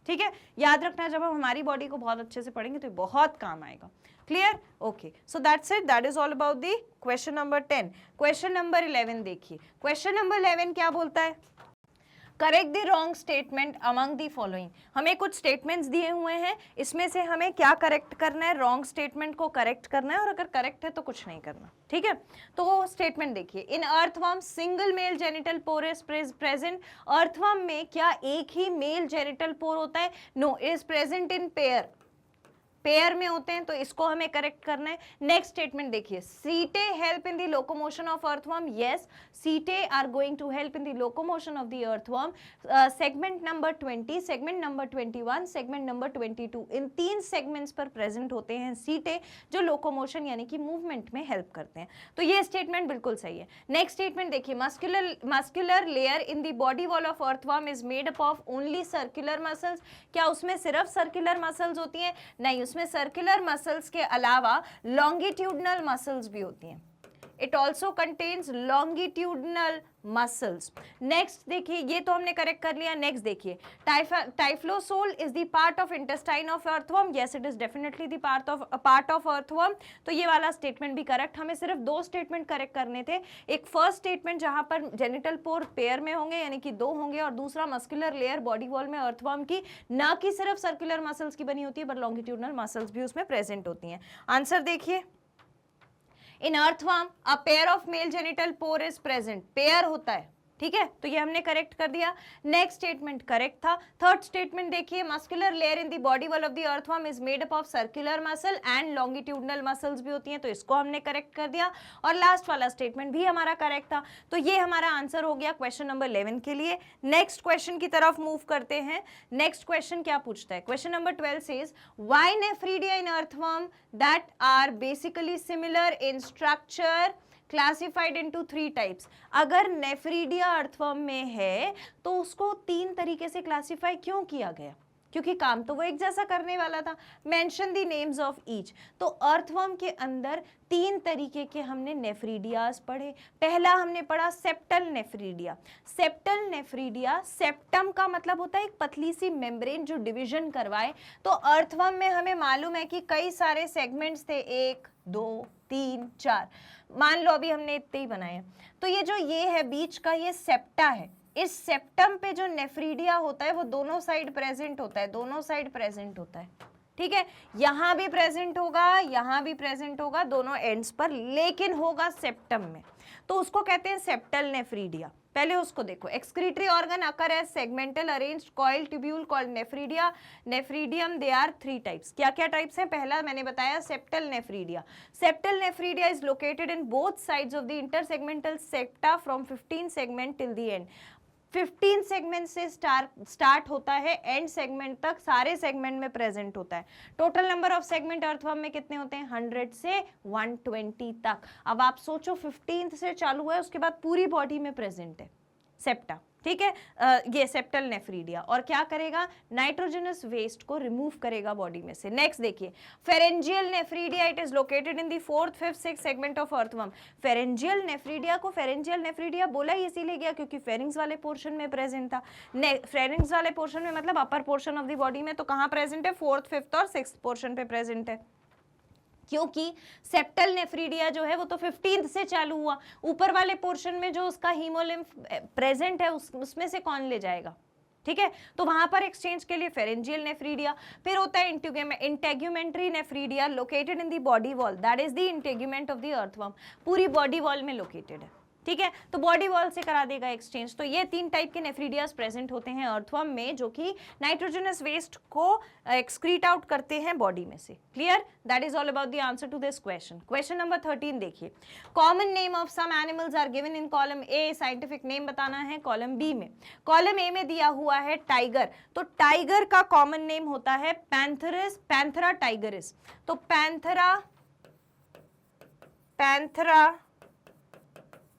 ठीक है, याद रखना, जब हम हमारी बॉडी को बहुत अच्छे से पढ़ेंगे तो बहुत काम आएगा। Clear? Okay, so that's it, that is all about the question number 10। Question number 11 देखिए। क्वेश्चन नंबर 11 क्या बोलता है? Correct the wrong statement among the following. हमें कुछ स्टेटमेंट्स दिए हुए हैं, इसमें से हमें क्या करेक्ट करना है? रॉन्ग स्टेटमेंट को करेक्ट करना है, और अगर करेक्ट है तो कुछ नहीं करना। ठीक है, तो वो स्टेटमेंट देखिए। In earthworm single male genital pore is present. Earthworm में क्या एक ही मेल जेनिटल पोर होता है? No, is present in pair. Pair में होते हैं, तो इसको हमें करेक्ट करना है। नेक्स्ट स्टेटमेंट देखिए, setae help in the locomotion of earthworm. Yes, setae are going to help in the locomotion of the earthworm. Segment number 20, segment number 21, segment number 22, in 3 segments पर प्रेजेंट होते हैं सीटे, जो locomotion यानी कि movement में help करते हैं। तो ये स्टेटमेंट बिल्कुल सही है। नेक्स्ट स्टेटमेंट देखिए, muscular layer in the body wall of earthworm is made up of only circular muscles. क्या उसमें सिर्फ सर्कुलर मसल्स होती हैं? नहीं, उसमें सर्कुलर मसल्स के अलावा लॉन्गिट्यूडनल मसल्स भी होती हैं। It also contains longitudinal muscles. Next देखिए, ये तो हमने करेक्ट कर लिया। नेक्स्ट देखिए, typhlosole is the part of intestine of earthworm. Yes, it is definitely the part of earthworm. तो ये वाला स्टेटमेंट भी करेक्ट। हमें सिर्फ 2 स्टेटमेंट करेक्ट करने थे। एक फर्स्ट स्टेटमेंट जहां पर जेनिटल पोर पेयर में होंगे यानी कि 2 होंगे, और दूसरा मस्कुलर लेयर बॉडी वॉल में अर्थवर्म की ना कि सिर्फ सर्कुलर मसल्स की बनी होती है, बट लॉन्गिट्यूडनल मसल्स भी उसमें प्रेजेंट होती हैं। आंसर देखिए, in earthworm a pair of male genital pore is present. Pair होता है, ठीक है, तो ये हमने करेक्ट कर दिया। नेक्स्ट स्टेटमेंट करेक्ट था। थर्ड स्टेटमेंट देखिए, muscular layer in the body wall of the earthworm is made up of circular muscle and longitudinal muscles भी होती हैं, तो इसको हमने करेक्ट कर दिया। और लास्ट वाला स्टेटमेंट भी हमारा करेक्ट था। तो ये हमारा आंसर हो गया क्वेश्चन नंबर 11 के लिए। नेक्स्ट क्वेश्चन की तरफ मूव करते हैं। नेक्स्ट क्वेश्चन क्या पूछता है? Question number 12 says why nephridia in earthworm that are basically similar in structure classified into 3 types. अगर नेफ्रीडिया अर्थवर्म में है तो उसको 3 तरीके से क्लासिफाई क्यों किया गया? क्योंकि काम तो वो एक जैसा करने वाला था। Mention the names of each. तो अर्थवर्म के अंदर 3 तरीके के हमने नेफ्रीडियाज पढ़े। पहला हमने पढ़ा septal nephridia. Septal nephridia, septum का मतलब होता है एक पतली सी मेम्ब्रेन जो डिवीजन करवाए। तो अर्थवर्म में हमें मालूम है कि कई सारे सेगमेंट्स थे, 1 2 3 4, मान लो अभी हमने इतने ही बनाए। तो ये है बीच का, ये सेप्टा है। इस सेप्टम पे जो नेफ्रीडिया होता है वो दोनों साइड प्रेजेंट होता है, दोनों साइड प्रेजेंट होता है। ठीक है, यहां भी प्रेजेंट होगा, यहां भी प्रेजेंट होगा, दोनों एंड्स पर, लेकिन होगा सेप्टम में, तो उसको कहते हैं सेप्टल नेफ्रीडिया। पहले उसको देखो, excretory organ occur as segmental arranged coil tubule called nephridia. Nephridium they are 3 types. क्या क्या टाइप्स हैं? पहला मैंने बताया septal nephridia. Septal nephridia is located in both sides of the intersegmental septa from 15 segment till the end. 15 segment से start होता है, and segment तक सारे सेगमेंट में प्रेजेंट होता है। Total number of segment earthworm में कितने होते हैं? 100 से 120 तक। अब आप सोचो 15 से चालू है, उसके बाद पूरी बॉडी में प्रेजेंट है सेप्टा। ठीक है, ये सेप्टल नेफ्रीडिया, और क्या करेगा, नाइट्रोजनस वेस्ट को रिमूव करेगा बॉडी में से। नेक्स्ट देखिए, pharyngeal nephridia, it is located in the 4th, 5th, 6th segment of earthworm. Pharyngeal nephridia को फेरेंजियल नेफ्रीडिया बोला ही इसीलिए गया क्योंकि फेरिंग्स वाले पोर्शन में प्रेजेंट था। फेरिंग्स वाले पोर्शन में मतलब upper portion of the body में, तो कहाँ प्रेजेंट है, 4th, 5th और 6th पोर्शन पे प्रेजेंट है। क्योंकि सेप्टल नेफ्रीडिया जो है वो तो 15th से चालू हुआ, ऊपर वाले पोर्शन में जो उसका हीमोलिम्फ प्रेजेंट है उसमें से कौन ले जाएगा, ठीक है, तो वहां पर एक्सचेंज के लिए फेरेंजियल नेफ्रीडिया। फिर होता है integumentary nephridia, located in the body wall, that is the integument of the earthworm, पूरी बॉडी वॉल में लोकेटेड है, ठीक है, तो बॉडी वॉल से करा देगा एक्सचेंज। तो ये 3 टाइप के नेफ्रीडियाज प्रेजेंट होते हैं अर्थवर्म में, जो कि नाइट्रोजनस वेस्ट को एक्सक्रीट आउट करते हैं बॉडी में से। Clear, that is all about the answer to this question. Question number 13 देखिए, common name of some animals are given in column A, scientific name बताना है कॉलम बी में। Column A में दिया हुआ है टाइगर, तो टाइगर का कॉमन नेम होता है पैंथेरिस, पैंथेरा टाइगरिस, तो पैंथेरा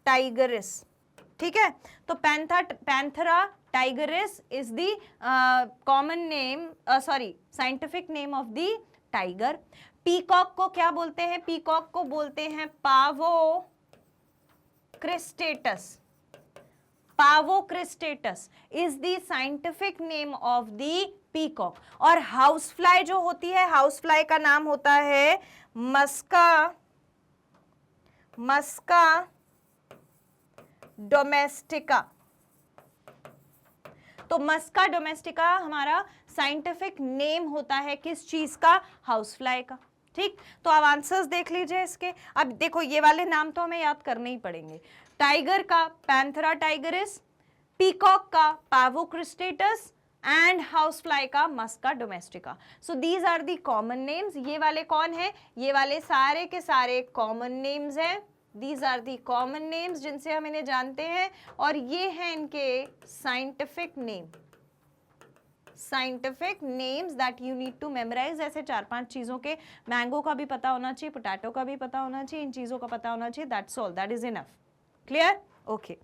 टाइगरिस, ठीक है, तो Panthera tigris is the common name, sorry scientific name of the tiger. Peacock को क्या बोलते हैं, पीकॉक को बोलते हैं Pavo cristatus, Pavo cristatus is the scientific name of the peacock. और हाउस फ्लाई जो होती है, हाउस फ्लाई का नाम होता है मस्का डोमेस्टिका, तो मस्का डोमेस्टिका हमारा साइंटिफिक नेम होता है किस चीज का, हाउस फ्लाई का। ठीक, तो अब आंसर्स देख लीजिए इसके। अब देखो ये वाले नाम तो हमें याद करने ही पड़ेंगे, टाइगर का पैंथेरा टाइगरिस, पीकॉक का Pavo cristatus and house fly का Musca domestica. So these are the common names. ये वाले कौन है, ये वाले सारे के सारे कॉमन नेम्स हैं, These are the common names जिनसे हम इन्हें जानते हैं, और ये हैं इनके scientific names that you need to memorise. ऐसे 4-5 चीजों के, मैंगो का भी पता होना चाहिए, पोटैटो का भी पता होना चाहिए, इन चीजों का पता होना चाहिए, that's all, that is enough. Clear, okay.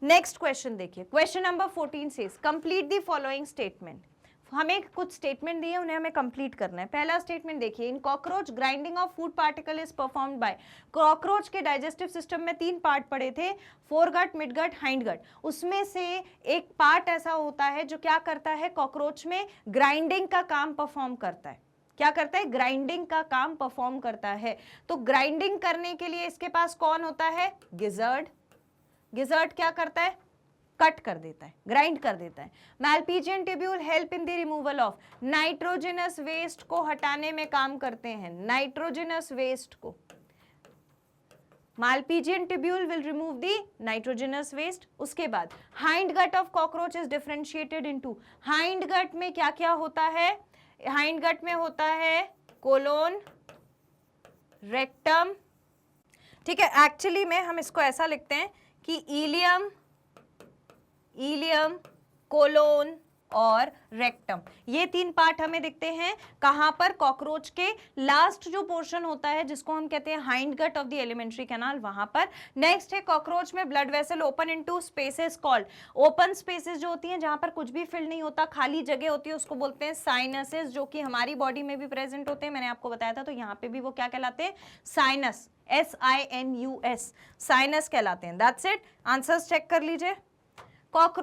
Next question देखिए, question number 14 says complete the following statement. हमें कुछ स्टेटमेंट दिए, उन्हें हमें कंप्लीट करना है। पहला स्टेटमेंट देखिए, इन cockroach grinding of food particle is performed by. Cockroach के डाइजेस्टिव सिस्टम में 3 पार्ट पड़े थे, फोरगट, मिडगट, हाइंडगट। उसमें से एक पार्ट ऐसा होता है जो क्या करता है, कॉकरोच में ग्राइंडिंग का काम परफॉर्म करता है। क्या करता है, ग्राइंडिंग का काम परफॉर्म करता है। तो ग्राइंडिंग करने के लिए इसके पास कौन होता है, गिजर्ड। गिजर्ड क्या करता है, कट कर देता है, ग्राइंड कर देता है। Malpighian tubule help in the removal of, nitrogenous waste को हटाने में काम करते हैं, नाइट्रोजनस वेस्ट को। Malpighian tubule will remove the nitrogenous waste। उसके बाद hind gut of cockroach is differentiated into, hind gut में क्या क्या होता है, hind gut में होता है कोलोन, रेक्टम, ठीक है। एक्चुअली में हम इसको ऐसा लिखते हैं कि इलियम, कोलोन और रेक्टम, ये 3 पार्ट हमें दिखते हैं कहां पर, कॉकरोच के लास्ट जो पोर्शन होता है जिसको हम कहते हैं hindgut of the alimentary canal, वहां पर। नेक्स्ट है कॉकरोच में blood vessel open into spaces called, open spaces जो होती हैं जहां पर कुछ भी फिल नहीं होता, खाली जगह होती है, उसको बोलते हैं साइनसेस, जो कि हमारी बॉडी में भी प्रेजेंट होते हैं, मैंने आपको बताया था। तो यहाँ पे भी वो क्या कहलाते हैं, साइनस, SINUS, साइनस कहलाते हैं। दैट्स इट, आंसर्स चेक कर लीजिए।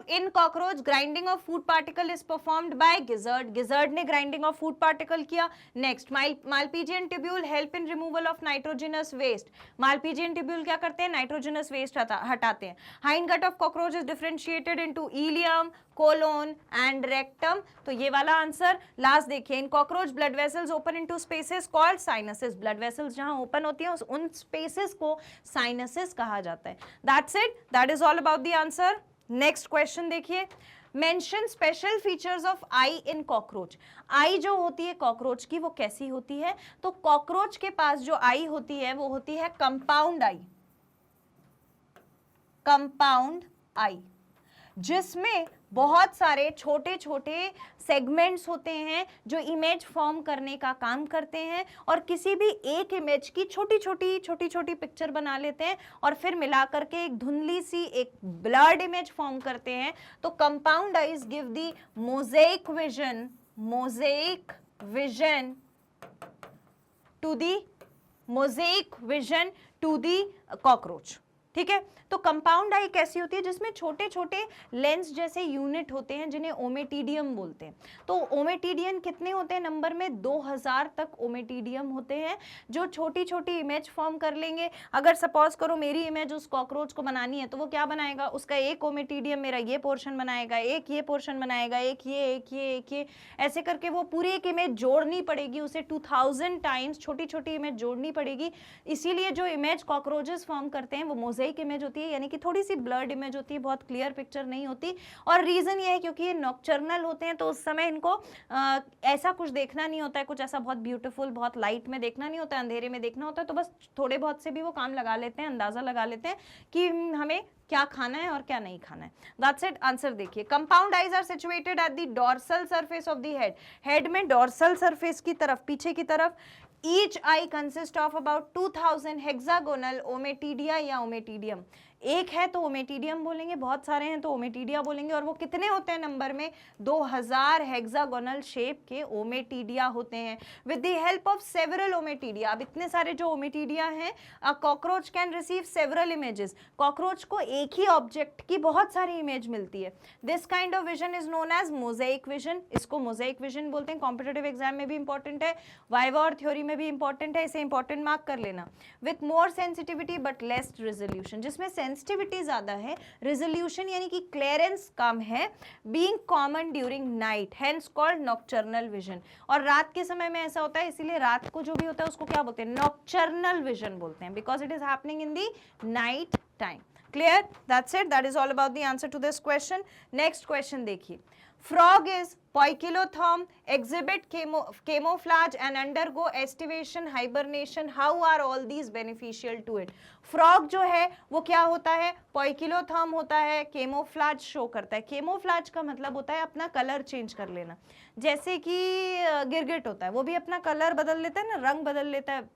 In cockroach grinding of food particle is performed by gizzard, gizzard ने grinding of food particle किया। Next, Malpighian tubule help in removal of nitrogenous waste, Malpighian tubule क्या करते हैं, nitrogenous waste हटाते हैं। Hind gut of cockroach is differentiated into ileum, colon and rectum, तो ये वाला आंसर। लास्ट देखिए, in cockroach blood vessels open into spaces called sinuses, blood vessels जहां ओपन होती हैं उन spaces को sinuses कहा जाता है। That's it, that is all about the answer। Next question देखिए, mention special features of eye in cockroach. Eye जो होती है कॉकरोच की वो कैसी होती है, तो कॉकरोच के पास जो आई होती है वो होती है कंपाउंड आई, जिसमें बहुत सारे छोटे छोटे सेगमेंट्स होते हैं जो इमेज फॉर्म करने का काम करते हैं और किसी भी एक इमेज की छोटी छोटी पिक्चर बना लेते हैं और फिर मिला करके एक धुंधली सी एक ब्लर्ड इमेज फॉर्म करते हैं। तो compound eyes give the mosaic vision to the cockroach. ठीक है, तो कंपाउंड आई कैसी होती है, जिसमें छोटे छोटे लेंस जैसे यूनिट होते हैं जिन्हें ओमेटिडियम बोलते हैं। तो ओमेटिडियम कितने होते हैं नंबर में, 2000 तक ओमेटिडियम होते हैं जो छोटी छोटी इमेज फॉर्म कर लेंगे। अगर सपोज करो मेरी इमेज उस कॉकरोच को बनानी है तो वो क्या बनाएगा, उसका एक ओमेटिडियम मेरा ये पोर्शन बनाएगा, एक ये पोर्शन बनाएगा, एक ये, ऐसे करके वो पूरी एक इमेज जोड़नी पड़ेगी, उसे 2000 टाइम्स छोटी छोटी इमेज जोड़नी पड़ेगी। इसीलिए जो इमेज कॉकरोचेस फॉर्म करते हैं वो मोज़ेक इमेज होती है, यानी कि थोड़ी सी ब्लर्ड इमेज होती है, बहुत क्लियर पिक्चर नहीं होती। और रीजन ये है क्योंकि ये नॉकटर्नल होते हैं, तो उस समय इनको ऐसा कुछ देखना नहीं होता है, कुछ ऐसा बहुत ब्यूटीफुल बहुत लाइट में देखना नहीं होता है, अंधेरे में देखना होता है। तो बस थोड़े बहुत से भी वो काम लगा लेते हैं, अंदाजा लगा लेते हैं कि हमें क्या खाना है और क्या नहीं खाना है। That's it. आंसर देखिए, compound eyes are situated at the dorsal surface of the head. Head में डोर्सल सरफेस की तरफ, पीछे की तरफ। Each eye consists of about 2000 hexagonal ommatidia या ओमेटिडियम। एक है तो ओमेटिडियम बोलेंगे, बहुत सारे हैं तो ओमेटिडिया बोलेंगे। और वो कितने होते हैं नंबर में, 2000 हेक्सागोनल शेप के ओमेटिडिया होते हैं। With the help of several ommatidia, अब इतने सारे जो ओमेटिडिया हैं, a cockroach can receive several images. Cockroach को एक ही ऑब्जेक्ट की बहुत सारी इमेज मिलती है। This kind of vision is known as mosaic vision. इसको मोज़ेक विजन बोलते हैं। कॉम्पिटेटिव एग्जाम में भी इंपॉर्टेंट है, वाइवा और थ्योरी में भी इंपॉर्टेंट है, इसे इंपॉर्टेंट मार्क कर लेना। With more sensitivity but less resolution, जिसमें सेंसिटिविटी ज्यादा है, रेजोल्यूशन यानी कि क्लियरेंस कम है। Being common during night, hence called nocturnal vision. और रात के समय में ऐसा होता है, इसीलिए रात को जो भी होता है उसको क्या बोलते हैं, नॉक्टर्नल विजन बोलते हैं, because it is happening in the night time. Clear? That's it, that is all about the answer to this question. Next question देखिए, frog is poikilotherm, exhibit camouflage and undergo estivation, hibernation. How are all these beneficial to it? Frog जो है वो क्या होता है, पोइकिलोथर्म होता है, केमोफ्लाज show करता है। केमोफ्लाज का मतलब होता है अपना कलर चेंज कर लेना, जैसे कि गिरगिट होता है वो भी अपना कलर बदल लेता है ना, रंग बदल लेता है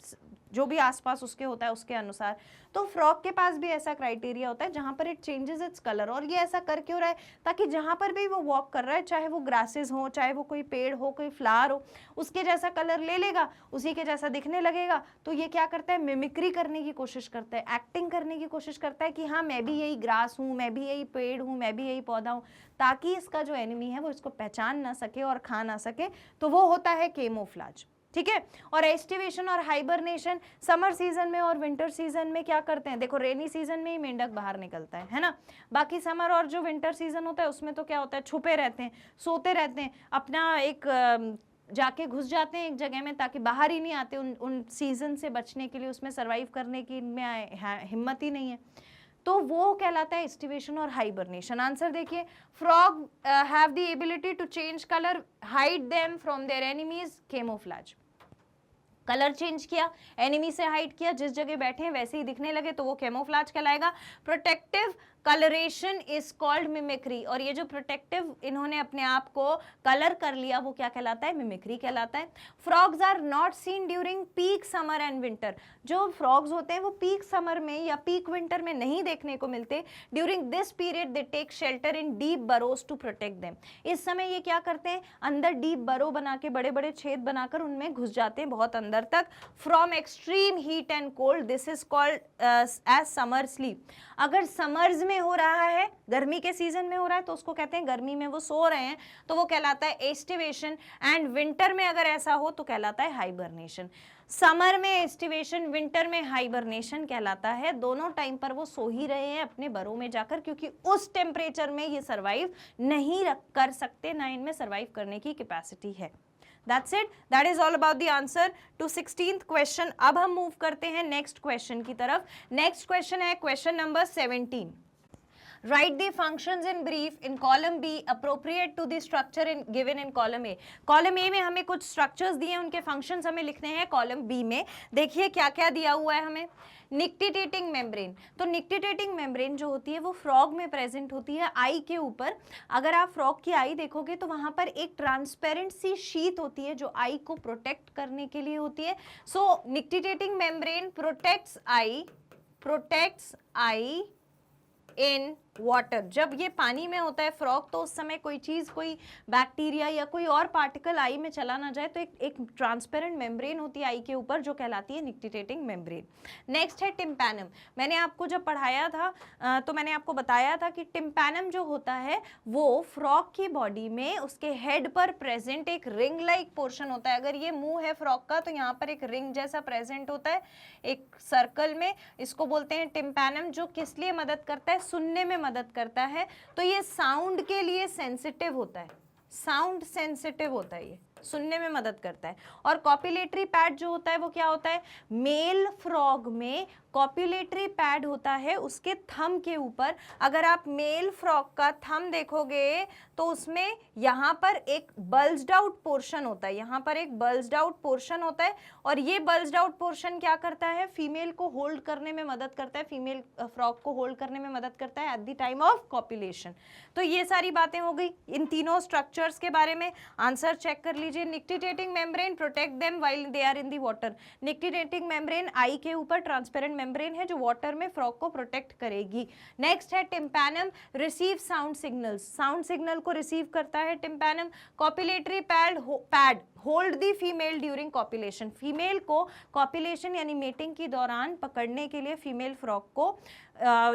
जो भी आसपास उसके होता है उसके अनुसार। तो फ्रॉग के पास भी ऐसा क्राइटेरिया होता है जहां पर इट चेंजेस इट्स कलर। और ये ऐसा कर क्यों रहा है, ताकि जहां पर भी वो वॉक कर रहा है, चाहे वो ग्रासेस हो, चाहे वो कोई पेड़ हो, कोई फ्लावर हो, उसके जैसा कलर ले लेगा, उसी के जैसा दिखने लगेगा। तो ये क्या करता है, मिमिक्री करने की कोशिश करता है, एक्टिंग करने की कोशिश करता है कि हाँ मैं भी यही ग्रास हूँ, मैं भी यही पेड़ हूँ, मैं भी यही पौधा हूँ, ताकि इसका जो एनिमी है वो इसको पहचान ना सके और खा ना सके। तो वो होता है केमोफ्लाज। ठीक है। और एस्टिवेशन और हाइबरनेशन, समर सीजन में और विंटर सीजन में क्या करते हैं, देखो रेनी सीजन में ही मेंढक बाहर निकलता है ना, बाकी समर और जो विंटर सीजन होता है उसमें तो क्या होता है, छुपे रहते हैं, सोते रहते हैं, अपना एक जाके घुस जाते हैं एक जगह में, ताकि बाहर ही नहीं आते, उन सीजन से बचने के लिए, उसमें सर्वाइव करने की इनमें हिम्मत ही नहीं है। तो वो कहलाता है एस्टिवेशन और हाइबरनेशन। आंसर देखिए, frog have the ability to change colour, hide them from their enemies, camouflage. Colour change किया, एनिमी से हाइड किया, जिस जगह बैठे हैं वैसे ही दिखने लगे, तो वो कैमोफ्लाज कहलाएगा। Protective colouration is called mimicry. और ये जो प्रोटेक्टिव इन्होंने अपने आप को कलर कर लिया वो क्या कहलाता है, मिमिक्री कहलाता है। Frogs are not seen during peak summer and winter. जो फ्रॉग्स होते हैं वो पीक समर में या पीक विंटर में नहीं देखने को मिलते। During this period they take shelter in deep burrows to protect them. इस समय ये क्या करते हैं, अंदर डीप बरो बना के, बड़े बड़े छेद बनाकर उनमें घुस जाते हैं बहुत अंदर तक। From extreme heat and cold, this is called as summer sleep. अगर समर्स में हो रहा है, गर्मी के सीजन में हो रहा है, तो उसको कहते हैं गर्मी में वो सो रहे हैं, तो वो कहलाता है एस्टिवेशन। एंड विंटर में अगर ऐसा हो तो कहलाता है हाइबरनेशन। समर में एस्टिवेशन, विंटर में हाइबरनेशन कहलाता है। दोनों टाइम पर वो सो ही रहे हैं अपने बरों में जाकर, क्योंकि उस टेम्परेचर में ये सर्वाइव नहीं कर सकते, ना इनमें सर्वाइव करने की कैपेसिटी है। That's it. That is all about the answer to 16th question. अब हम मूव करते हैं नेक्स्ट क्वेश्चन की तरफ। नेक्स्ट क्वेश्चन है question number 17। Write the functions in brief in column B appropriate to the structure given in column A. column A में हमें कुछ structures दिए हैं, उनके functions हमें लिखने हैं column B में. देखिए क्या क्या दिया हुआ है हमें. निक्टिटेटिंग मेम्ब्रेन, तो निक्टिटेटिंग मेम्ब्रेन जो होती है वो फ्रॉग में प्रेजेंट होती है आई के ऊपर. अगर आप फ्रॉग की आई देखोगे तो वहां पर एक ट्रांसपेरेंट सी शीट होती है जो आई को प्रोटेक्ट करने के लिए होती है. So nictitating membrane protects eye in water. जब ये पानी में होता है फ्रॉग तो उस समय कोई चीज, कोई बैक्टीरिया या कोई और पार्टिकल आई में चला ना जाए, तो एक ट्रांसपेरेंट मेम्ब्रेन होती है आई के ऊपर जो कहलाती है निक्टिटेटिंग मेम्ब्रेन. नेक्स्ट है टिम्पैनम. मैंने आपको जब पढ़ाया था तो मैंने आपको बताया था कि टिम्पैनम जो होता है वो फ्रॉग की बॉडी में उसके हेड पर प्रेजेंट एक रिंग लाइक पोर्शन होता है. अगर ये मुंह है फ्रॉग का तो यहाँ पर एक रिंग जैसा प्रेजेंट होता है एक सर्कल में. इसको बोलते हैं टिम्पैनम, जो किस लिए मदद करता है, सुनने में मदद करता है. तो ये साउंड के लिए सेंसिटिव होता है, साउंड सेंसिटिव होता है, ये सुनने में मदद करता है. और कॉपुलेटरी पैड जो होता है वो क्या होता है, मेल फ्रॉग में कॉपुलेटरी पैड होता है उसके थंब के ऊपर. अगर आप मेल फ्रॉग का थंब देखोगे तो उसमें यहाँ पर एक बल्ज्ड आउट पोर्शन होता है, यहाँ पर एक बल्ज्ड आउट पोर्शन होता है. और ये बल्ज्ड आउट पोर्शन क्या करता है, फीमेल को होल्ड करने में मदद करता है, फीमेल फ्रॉग को होल्ड करने में मदद करता है at the time of copulation. तो ये सारी बातें हो गई इन तीनों स्ट्रक्चर्स के बारे में. आंसर चेक कर लीजिए. Nictitating membrane protect them while they are in the water. Nictitating membrane eye के ऊपर ट्रांसपेरेंट मेम्ब्रेन है जो वाटर में फ्रॉग को प्रोटेक्ट करेगी. नेक्स्ट है tympanum receive sound signals. Sound signal को रिसीव करता है tympanum. Copulatory pad hold the female during copulation. Female को कॉपुलेशन यानी मेटिंग के दौरान पकड़ने के लिए फीमेल फ्रॉग को,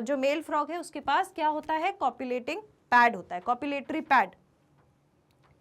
जो मेल फ्रॉग है उसके पास क्या होता है, कॉपुलेटिंग पैड होता है, कॉपुलेटरी पैड,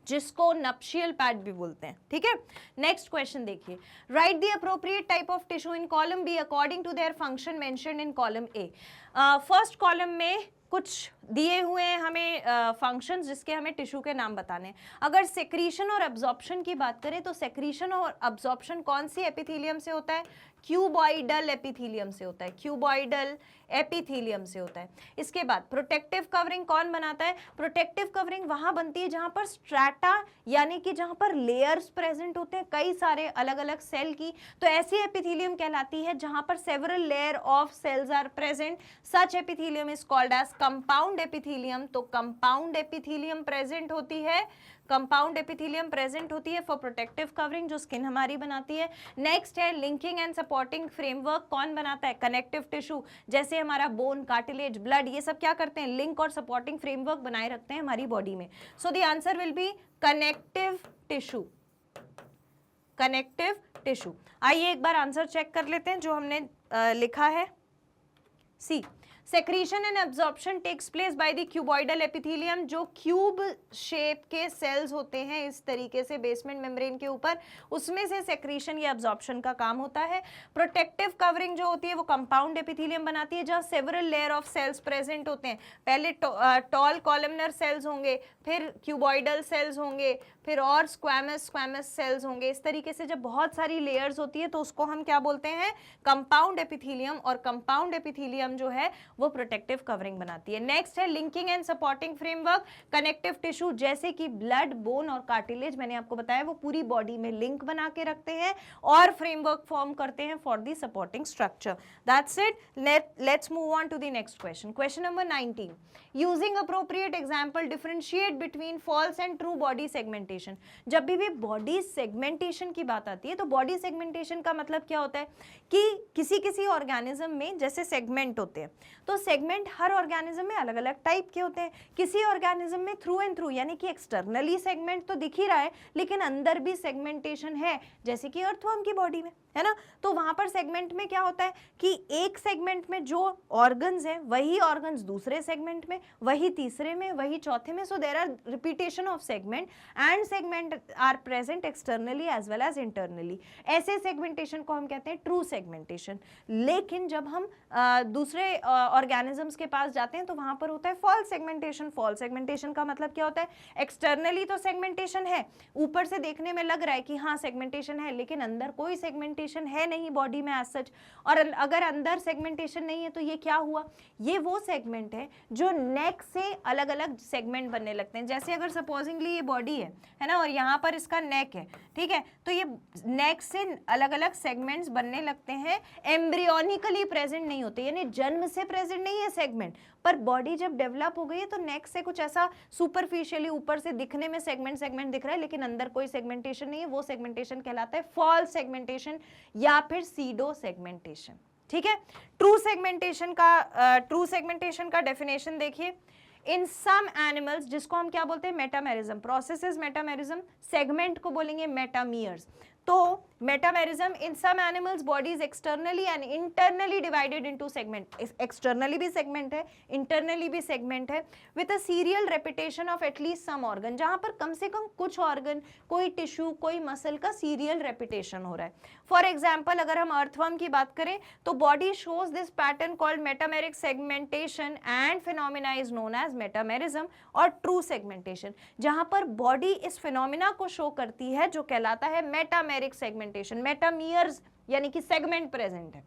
जिसको नप्शियल पैड भी बोलते हैं. ठीक है. नेक्स्ट क्वेश्चन देखिए. Write the appropriate type of tissue in column B according to their function mentioned in column A. First column में कुछ दिए हुए हैं हमें फंक्शंस जिसके हमें टिश्यू के नाम बताने हैं. अगर सेक्रीशन और एब्जॉर्प्शन की बात करें तो सेक्रीशन और एब्जॉर्प्शन कौन सी एपिथेलियम से होता है, क्यूबॉइडल एपिथेलियम से होता है, क्यूबॉइडल एपिथेलियम से होता है. इसके बाद प्रोटेक्टिव कवरिंग कौन बनाता है, प्रोटेक्टिव कवरिंग वहां बनती है जहां पर स्ट्रैटा यानी कि जहां पर लेयर्स प्रेजेंट होते हैं कई सारे अलग अलग सेल की, तो ऐसी एपिथेलियम कहलाती है जहां पर several layer of cells are present. Such epithelium is called as compound epithelium. तो कंपाउंड एपिथेलियम प्रेजेंट होती है, कंपाउंड एपिथेलियम प्रेजेंट होती है फॉर प्रोटेक्टिव कवरिंग जो स्किन हमारी बनाती है. नेक्स्ट है लिंकिंग एंड सपोर्टिंग फ्रेमवर्क. कौन बनाता है, कनेक्टिव टिश्यू. जैसे हमारा बोन, कार्टिलेज, ब्लड, ये सब क्या करते हैं, लिंक और सपोर्टिंग फ्रेमवर्क बनाए रखते हैं हमारी बॉडी में. So the answer will be connective tissue, connective tissue. आइए एक बार आंसर चेक कर लेते हैं जो हमने लिखा है. C, secretion and absorption takes place by the cuboidal epithelium. जो क्यूब शेप के सेल्स होते हैं इस तरीके से बेसमेंट मेम्ब्रेन के ऊपर, उसमें से सेक्रीशन या एब्जॉर्प्शन का काम होता है. प्रोटेक्टिव कवरिंग जो होती है वो कंपाउंड एपिथेलियम बनाती है जहां several layer of cells present होते हैं. पहले टॉल कॉलमनर सेल्स होंगे, फिर क्यूबॉइडल सेल्स होंगे, फिर और स्क्वैमस सेल्स होंगे. इस तरीके से जब बहुत सारी लेयर्स होती है तो उसको हम क्या बोलते हैं, कंपाउंड एपिथेलियम. और कंपाउंड एपिथेलियम जो है वो प्रोटेक्टिव कवरिंग बनाती है. नेक्स्ट है linking and supporting framework. Connective tissue जैसे कि ब्लड, बोन और कार्टिलेज मैंने आपको बताया वो पूरी बॉडी में लिंक बना के रखते हैं और फ्रेमवर्क फॉर्म करते हैं for the supporting structure. That's it. Let's move on to the next question. Question number 19. Using appropriate example differentiate between false and true body segmentation. जब भी बॉडी सेगमेंटेशन की बात आती है तो बॉडी सेगमेंटेशन का मतलब क्या होता है कि किसी ऑर्गेनिज्म में जैसे सेगमेंट होते हैं, तो सेगमेंट हर ऑर्गेनिज्म में अलग अलग टाइप के होते हैं. किसी ऑर्गेनिज्म में थ्रू एंड थ्रू यानी कि एक्सटर्नली सेगमेंट तो दिख ही रहा है लेकिन अंदर भी सेगमेंटेशन है, जैसे कि अर्थवर्म की बॉडी में है ना. तो वहां पर सेगमेंट में क्या होता है कि एक सेगमेंट में जो ऑर्गन्स हैं वही ऑर्गन्स दूसरे सेगमेंट में, वही तीसरे में, वही चौथे में. So there are repetition of segment and segment are present externally as well as internally. ऐसे सेगमेंटेशन को हम कहते हैं ट्रू सेगमेंटेशन. लेकिन जब हम दूसरे ऑर्गेनिजम्स के पास जाते हैं तो वहां पर होता है फॉल्स सेगमेंटेशन। फॉल्स सेगमेंटेशन का मतलब क्या होता है, एक्सटर्नली तो सेगमेंटेशन है, ऊपर से देखने में लग रहा है कि हाँ सेगमेंटेशन है, लेकिन अंदर कोई सेगमेंटेशन है नहीं बॉडी में एज सच। और अगर अंदर सेगमेंटेशन नहीं है तो ये क्या हुआ, ये वो सेगमेंट है जो नेक से अलग अलग सेगमेंट बनने लगते हैं। जैसे अगर सपोजिंगली ये बॉडी है ना, और यहाँ पर इसका नेक है, ठीक है, तो ये नेक से अलग अलग सेगमेंट्स बनने लगते हैं, एम्ब्रियोनिकली प्रेजेंट नहीं होते, यानी जन्म से प्रेजेंट नहीं है सेगमेंट, पर बॉडी जब डेवलप हो गई है तो नेक से कुछ ऐसा सुपरफिशियली ऊपर से दिखने में सेगमेंट दिख रहा है, लेकिन अंदर कोई सेगमेंटेशन नहीं है, वो सेगमेंटेशन कहलाता है फॉल्स सेगमेंटेशन या फिर सीडो सेगमेंटेशन। ठीक है, ट्रू सेगमेंटेशन का डेफिनेशन देखिए, इन सम एनिमल्स, जिसको हम क्या बोलते हैं, metamerism, process is metamerism, segment को बोलेंगे मेटामियर्स। तो metamerism, in some animals body is externally and internally divided into segment, externally भी सेगमेंट है, इंटरनली भी सेगमेंट है, with a serial repetition of at least some organ, जहां पर कम से कम कुछ ऑर्गन, कोई टिश्यू, कोई मसल का सीरियल रेपिटेशन हो रहा है। फॉर एग्जाम्पल अगर हम अर्थवर्म की बात करें तो body shows this pattern called metameric segmentation and phenomena is known as metamerism और ट्रू सेगमेंटेशन, जहां पर बॉडी इस फिनोमिना को शो करती है जो कहलाता है मेटामेरिक सेगमेंटेशन। मेटामियर्स यानी कि सेगमेंट प्रेजेंट है,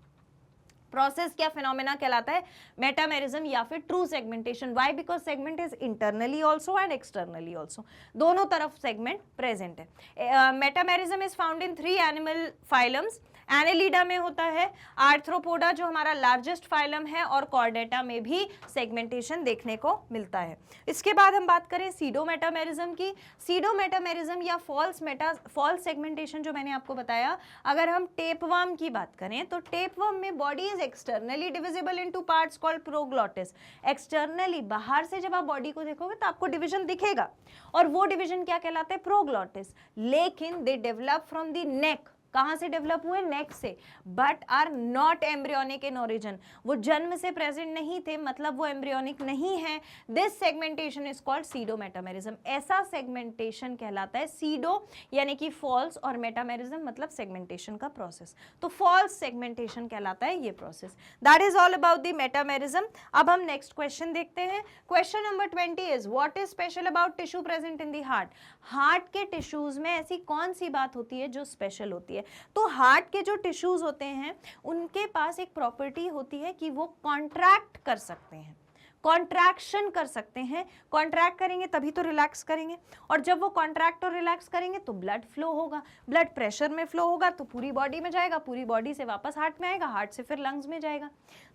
प्रोसेस क्या फिनोमेना कहलाता है, मेटामेरिज्म या फिर true segmentation. Why, because segment is internally also and externally also, दोनों तरफ सेगमेंट प्रेजेंट है। Metamerism is found in 3 animal phylums, Annelida में होता है, आर्थ्रोपोडा जो हमारा लार्जेस्ट फाइलम है, और कॉर्डेटा में भी सेगमेंटेशन देखने को मिलता है। इसके बाद हम बात करें सीडो मेटामेरिज्म की। सीडो मेटामेरिज्म या फॉल्स सेगमेंटेशन जो मैंने आपको बताया, अगर हम टेपवर्म की बात करें तो टेपवर्म में body is externally divisible into parts called प्रोग्लॉटिस। Externally बाहर से जब आप बॉडी को देखोगे तो आपको डिवीजन दिखेगा, और वो डिवीजन क्या कहलाता है, प्रोग्लॉटिस। लेकिन they develop from the neck, कहां से डेवलप हुए, नेक से, but are not embryonic in origin, वो जन्म से प्रेजेंट नहीं थे, मतलब वो एम्ब्रियोनिक नहीं है। This segmentation is called pseudo metamerism, ऐसा सेगमेंटेशन कहलाता है सीडो यानी कि फॉल्स, और मेटामेरिज्म मतलब सेगमेंटेशन का प्रोसेस, तो फॉल्स सेगमेंटेशन कहलाता है ये process. That is all about the metamerism. अब हम नेक्स्ट क्वेश्चन देखते हैं। Question number 20 is what is special about tissue present in the heart. Heart के टिश्यूज में ऐसी कौन सी बात होती है जो स्पेशल होती है। तो हार्ट के जो टिश्यूज होते हैं उनके पास एक प्रॉपर्टी होती है कि वो कॉन्ट्रैक्ट कर सकते हैं, कॉन्ट्रैक्शन कर सकते हैं। कॉन्ट्रैक्ट करेंगे तभी तो रिलैक्स करेंगे, और जब वो कॉन्ट्रैक्ट और रिलैक्स करेंगे तो ब्लड फ्लो होगा, ब्लड प्रेशर में फ्लो होगा तो पूरी बॉडी में जाएगा, पूरी बॉडी से वापस हार्ट में आएगा, हार्ट से फिर लंग्स में जाएगा।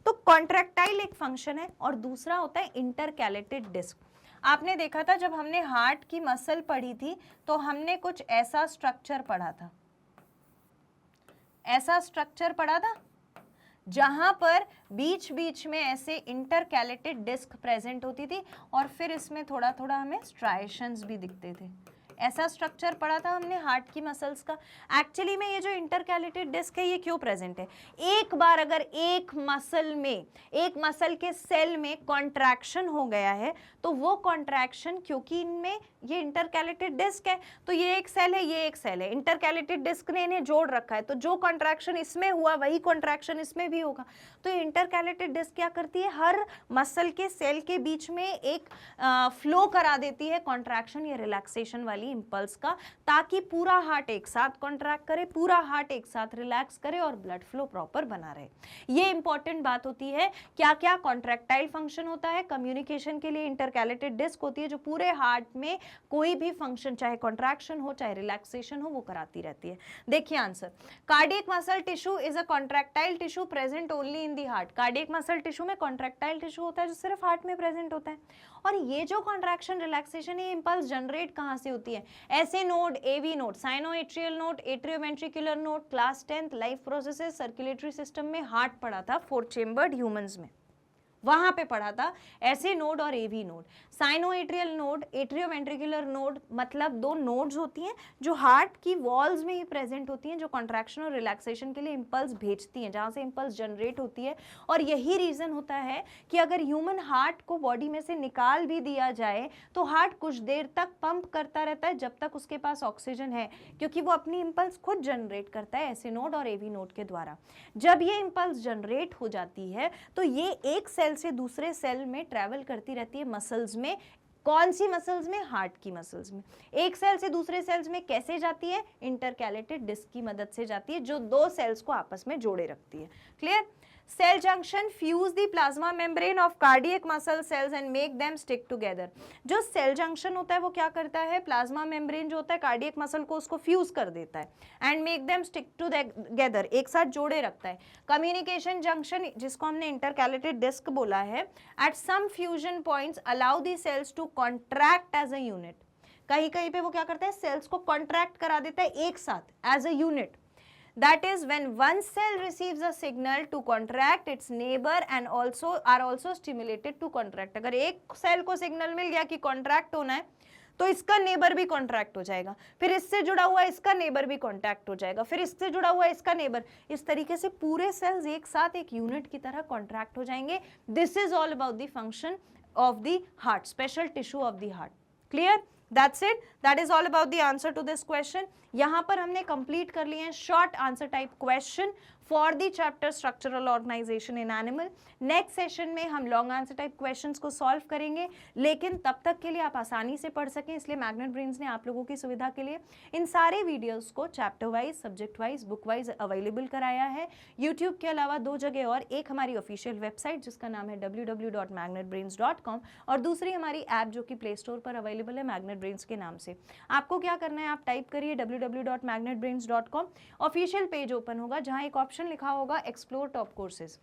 तो कॉन्ट्रैक्टाइल एक फंक्शन है, और दूसरा होता है इंटरकैलेटेड डिस्क। आपने देखा था जब हमने हार्ट की मसल पढ़ी थी तो हमने कुछ ऐसा स्ट्रक्चर पढ़ा था, ऐसा स्ट्रक्चर पढ़ा था जहां पर बीच बीच में ऐसे इंटरकैलेटेड डिस्क प्रेजेंट होती थी, और फिर इसमें थोड़ा थोड़ा हमें स्ट्राइशंस भी दिखते थे। ऐसा स्ट्रक्चर पढ़ा था हमने हार्ट की मसल्स का। एक्चुअली में ये जो इंटरकैलेटेड डिस्क है ये क्यों प्रेजेंट है, एक बार अगर एक मसल के सेल में कॉन्ट्रैक्शन हो गया है तो वो कॉन्ट्रैक्शन, क्योंकि इनमें ये इंटरकैलेटेड डिस्क है तो ये एक सेल है, ये एक सेल है, इंटरकैलेटेड डिस्क ने इन्हें जोड़ रखा है, तो जो कॉन्ट्रैक्शन इसमें हुआ वही कॉन्ट्रैक्शन इसमें भी होगा। तो इंटरकैलेटेड डिस्क क्या करती है, हर मसल के सेल के बीच में एक फ्लो करा देती है कॉन्ट्रैक्शन या रिलैक्सेशन वाली इंपल्स का, ताकि पूरा हार्ट एक साथ कॉन्ट्रैक्ट करे, पूरा हार्ट एक साथ रिलैक्स करे और ब्लड फ्लो प्रॉपर बना रहे। ये इंपॉर्टेंट बात होती है। क्या क्या कॉन्ट्रैक्टाइल फंक्शन होता है, कम्युनिकेशन के लिए इंटरकैलेटेड डिस्क होती है जो पूरे हार्ट में कोई भी फंक्शन, चाहे कॉन्ट्रैक्शन हो चाहे रिलैक्सेशन हो, वो कराती रहती है। देखिए answer, cardiac muscle tissue is a contractile tissue present only in the heart. Cardiac muscle tissue में कॉन्ट्रैक्टाइल टिश्यू होता है जो सिर्फ हार्ट में प्रेजेंट होता है। और ये जो कॉन्ट्रैक्शन रिलैक्सेशन, ये इंपल्स जनरेट कहां से होती है, SA node, AV node, sinoatrial node, atrioventricular node, class 10th life processes circulatory system में हार्ट पढ़ा था 4 चेम्बर्ड ह्यूमंस में, वहां पे पढ़ा था ऐसे नोड और AV node. Sinoatrial node, atrioventricular node, मतलब दो नोड्स होती हैं जो हार्ट की वॉल्स में ही प्रेजेंट होती हैं, जो कॉन्ट्रैक्शन और रिलैक्सेशन के लिए इंपल्स भेजती हैं, जहां से इंपल्स जनरेट होती है। और यही रीजन होता है कि अगर ह्यूमन हार्ट को बॉडी में से निकाल भी दिया जाए तो हार्ट कुछ देर तक पंप करता रहता है जब तक उसके पास ऑक्सीजन है, क्योंकि वो अपनी इंपल्स खुद जनरेट करता है ऐसे नोड और एवी नोड के द्वारा। जब ये इंपल्स जनरेट हो जाती है तो ये एक सेल सेल से दूसरे सेल में ट्रैवल करती रहती है मसल्स में। कौन सी मसल्स में? हार्ट की मसल्स में। एक सेल से दूसरे सेल्स में कैसे जाती है? इंटरकैलेटेड डिस्क की मदद से जाती है, जो दो सेल्स को आपस में जोड़े रखती है। Clear? Cell junction fuse the plasma membrane of cardiac muscle cells and make them stick together. जो सेल जंक्शन होता है वो क्या करता है? प्लाज्मा मेम्ब्रेन जो होता है कार्डियक मसल को उसको फ्यूज कर देता है and make them stick together, एक साथ जोड़े रखता है। कम्युनिकेशन जंक्शन, जिसको हमने इंटरकैलेटेड डिस्क बोला है, at some fusion points allow the cells to contract as a unit. कहीं कहीं पे वो क्या करता है? सेल्स को कॉन्ट्रैक्ट करा देता है एक साथ as a unit. That is when one cell receives a signal to contract, its neighbor and are also stimulated to contract। अगर एक सेल को सिग्नल मिल गया कि कॉन्ट्रैक्ट होना है तो इसका नेबर भी कॉन्ट्रैक्ट हो जाएगा, फिर इससे जुड़ा हुआ इसका नेबर भी कॉन्ट्रैक्ट हो जाएगा, फिर इससे जुड़ा हुआ इसका नेबर। इस तरीके से पूरे सेल्स एक साथ एक यूनिट की तरह कॉन्ट्रैक्ट हो जाएंगे। This is all about the function of the heart, special tissue of the heart. Clear? That's it. That is all about the answer to this question. यहाँ पर हमने कंप्लीट कर लिए हैं short answer type question for the chapter structural organisation in animal. Next session में हम long answer type questions को solve करेंगे, लेकिन तब तक के लिए आप आसानी से पढ़ सकें इसलिए मैग्नेट ब्रेन्स ने आप लोगों की सुविधा के लिए इन सारे वीडियोस को chapter wise, subject wise, book wise available कराया है। यूट्यूब के अलावा दो जगह और, एक हमारी ऑफिशियल वेबसाइट जिसका नाम है www.magnetbrains.com और दूसरी हमारी ऐप जो कि प्ले स्टोर पर अवेलेबल है मैग्नेट ब्रेन्स के नाम से। आपको क्या करना है? आप टाइप करिए www.magnetbrains.com, ऑफिशियल पेज ओपन होगा जहां एक ऑप्शन लिखा होगा एक्सप्लोर टॉप कोर्सेज,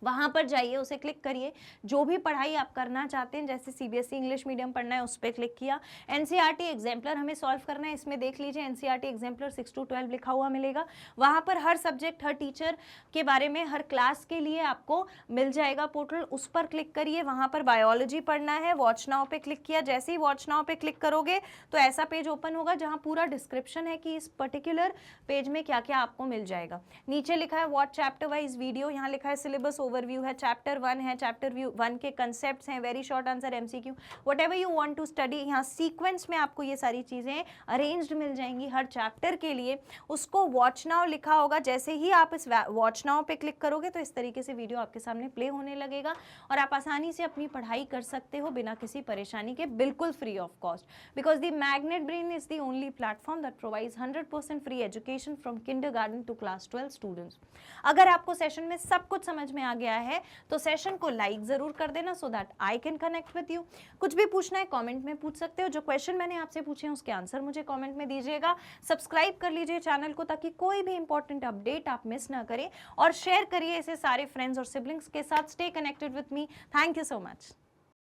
वहां पर जाइए, उसे क्लिक करिए। जो भी पढ़ाई आप करना चाहते हैं, जैसे सीबीएसई इंग्लिश मीडियम पढ़ना है उस पर क्लिक किया, एनसीईआरटी एग्जाम्पलर हमें सॉल्व करना है, इसमें देख लीजिए एनसीईआरटी एग्जाम्पलर 6 to 12 लिखा हुआ मिलेगा। वहां पर हर सब्जेक्ट, हर टीचर के बारे में, हर क्लास के लिए आपको मिल जाएगा पोर्टल, उस पर क्लिक करिए। वहां पर बायोलॉजी पढ़ना है, वॉच नाउ पे क्लिक किया, जैसे ही वॉच नाउ पे क्लिक करोगे तो ऐसा पेज ओपन होगा जहां पूरा डिस्क्रिप्शन है कि इस पर्टिकुलर पेज में क्या क्या आपको मिल जाएगा। नीचे लिखा है वॉच चैप्टर वाइज वीडियो, यहाँ लिखा है सिलेबस ओवरव्यू है, चैप्टर 1 है, चैप्टर 1 के कंसेप्ट्स हैं, very short answer MCQ, whatever you want to study. यहाँ सीक्वेंस में आपको ये सारी चीजें अरेंज्ड मिल जाएंगी हर चैप्टर के लिए। उसको वॉच नाउ लिखा होगा, जैसे ही आप इस वॉच नाउ पे क्लिक करोगे तो इस तरीके से वीडियो आपके सामने प्ले होने लगेगा और आप आसानी से अपनी पढ़ाई कर सकते हो बिना किसी परेशानी के, बिल्कुल free of cost, because the Magnet Brain is the only platform that provides 100% free education from kindergarten to class 12 students. अगर आपको सेशन में सब कुछ समझ में आ गया है तो सेशन को लाइक जरूर कर देना so that I can connect with you. कुछ भी पूछना है कमेंट में पूछ सकते हो, जो क्वेश्चन मैंने आपसे पूछे हैं उसके आंसर मुझे कमेंट में दीजिएगा। सब्सक्राइब कर लीजिए चैनल को ताकि कोई भी इंपॉर्टेंट अपडेट आप मिस ना करें और शेयर करिए इसे सारे फ्रेंड्स और सिबलिंग्स के साथ। Stay connected with me. Thank you so much.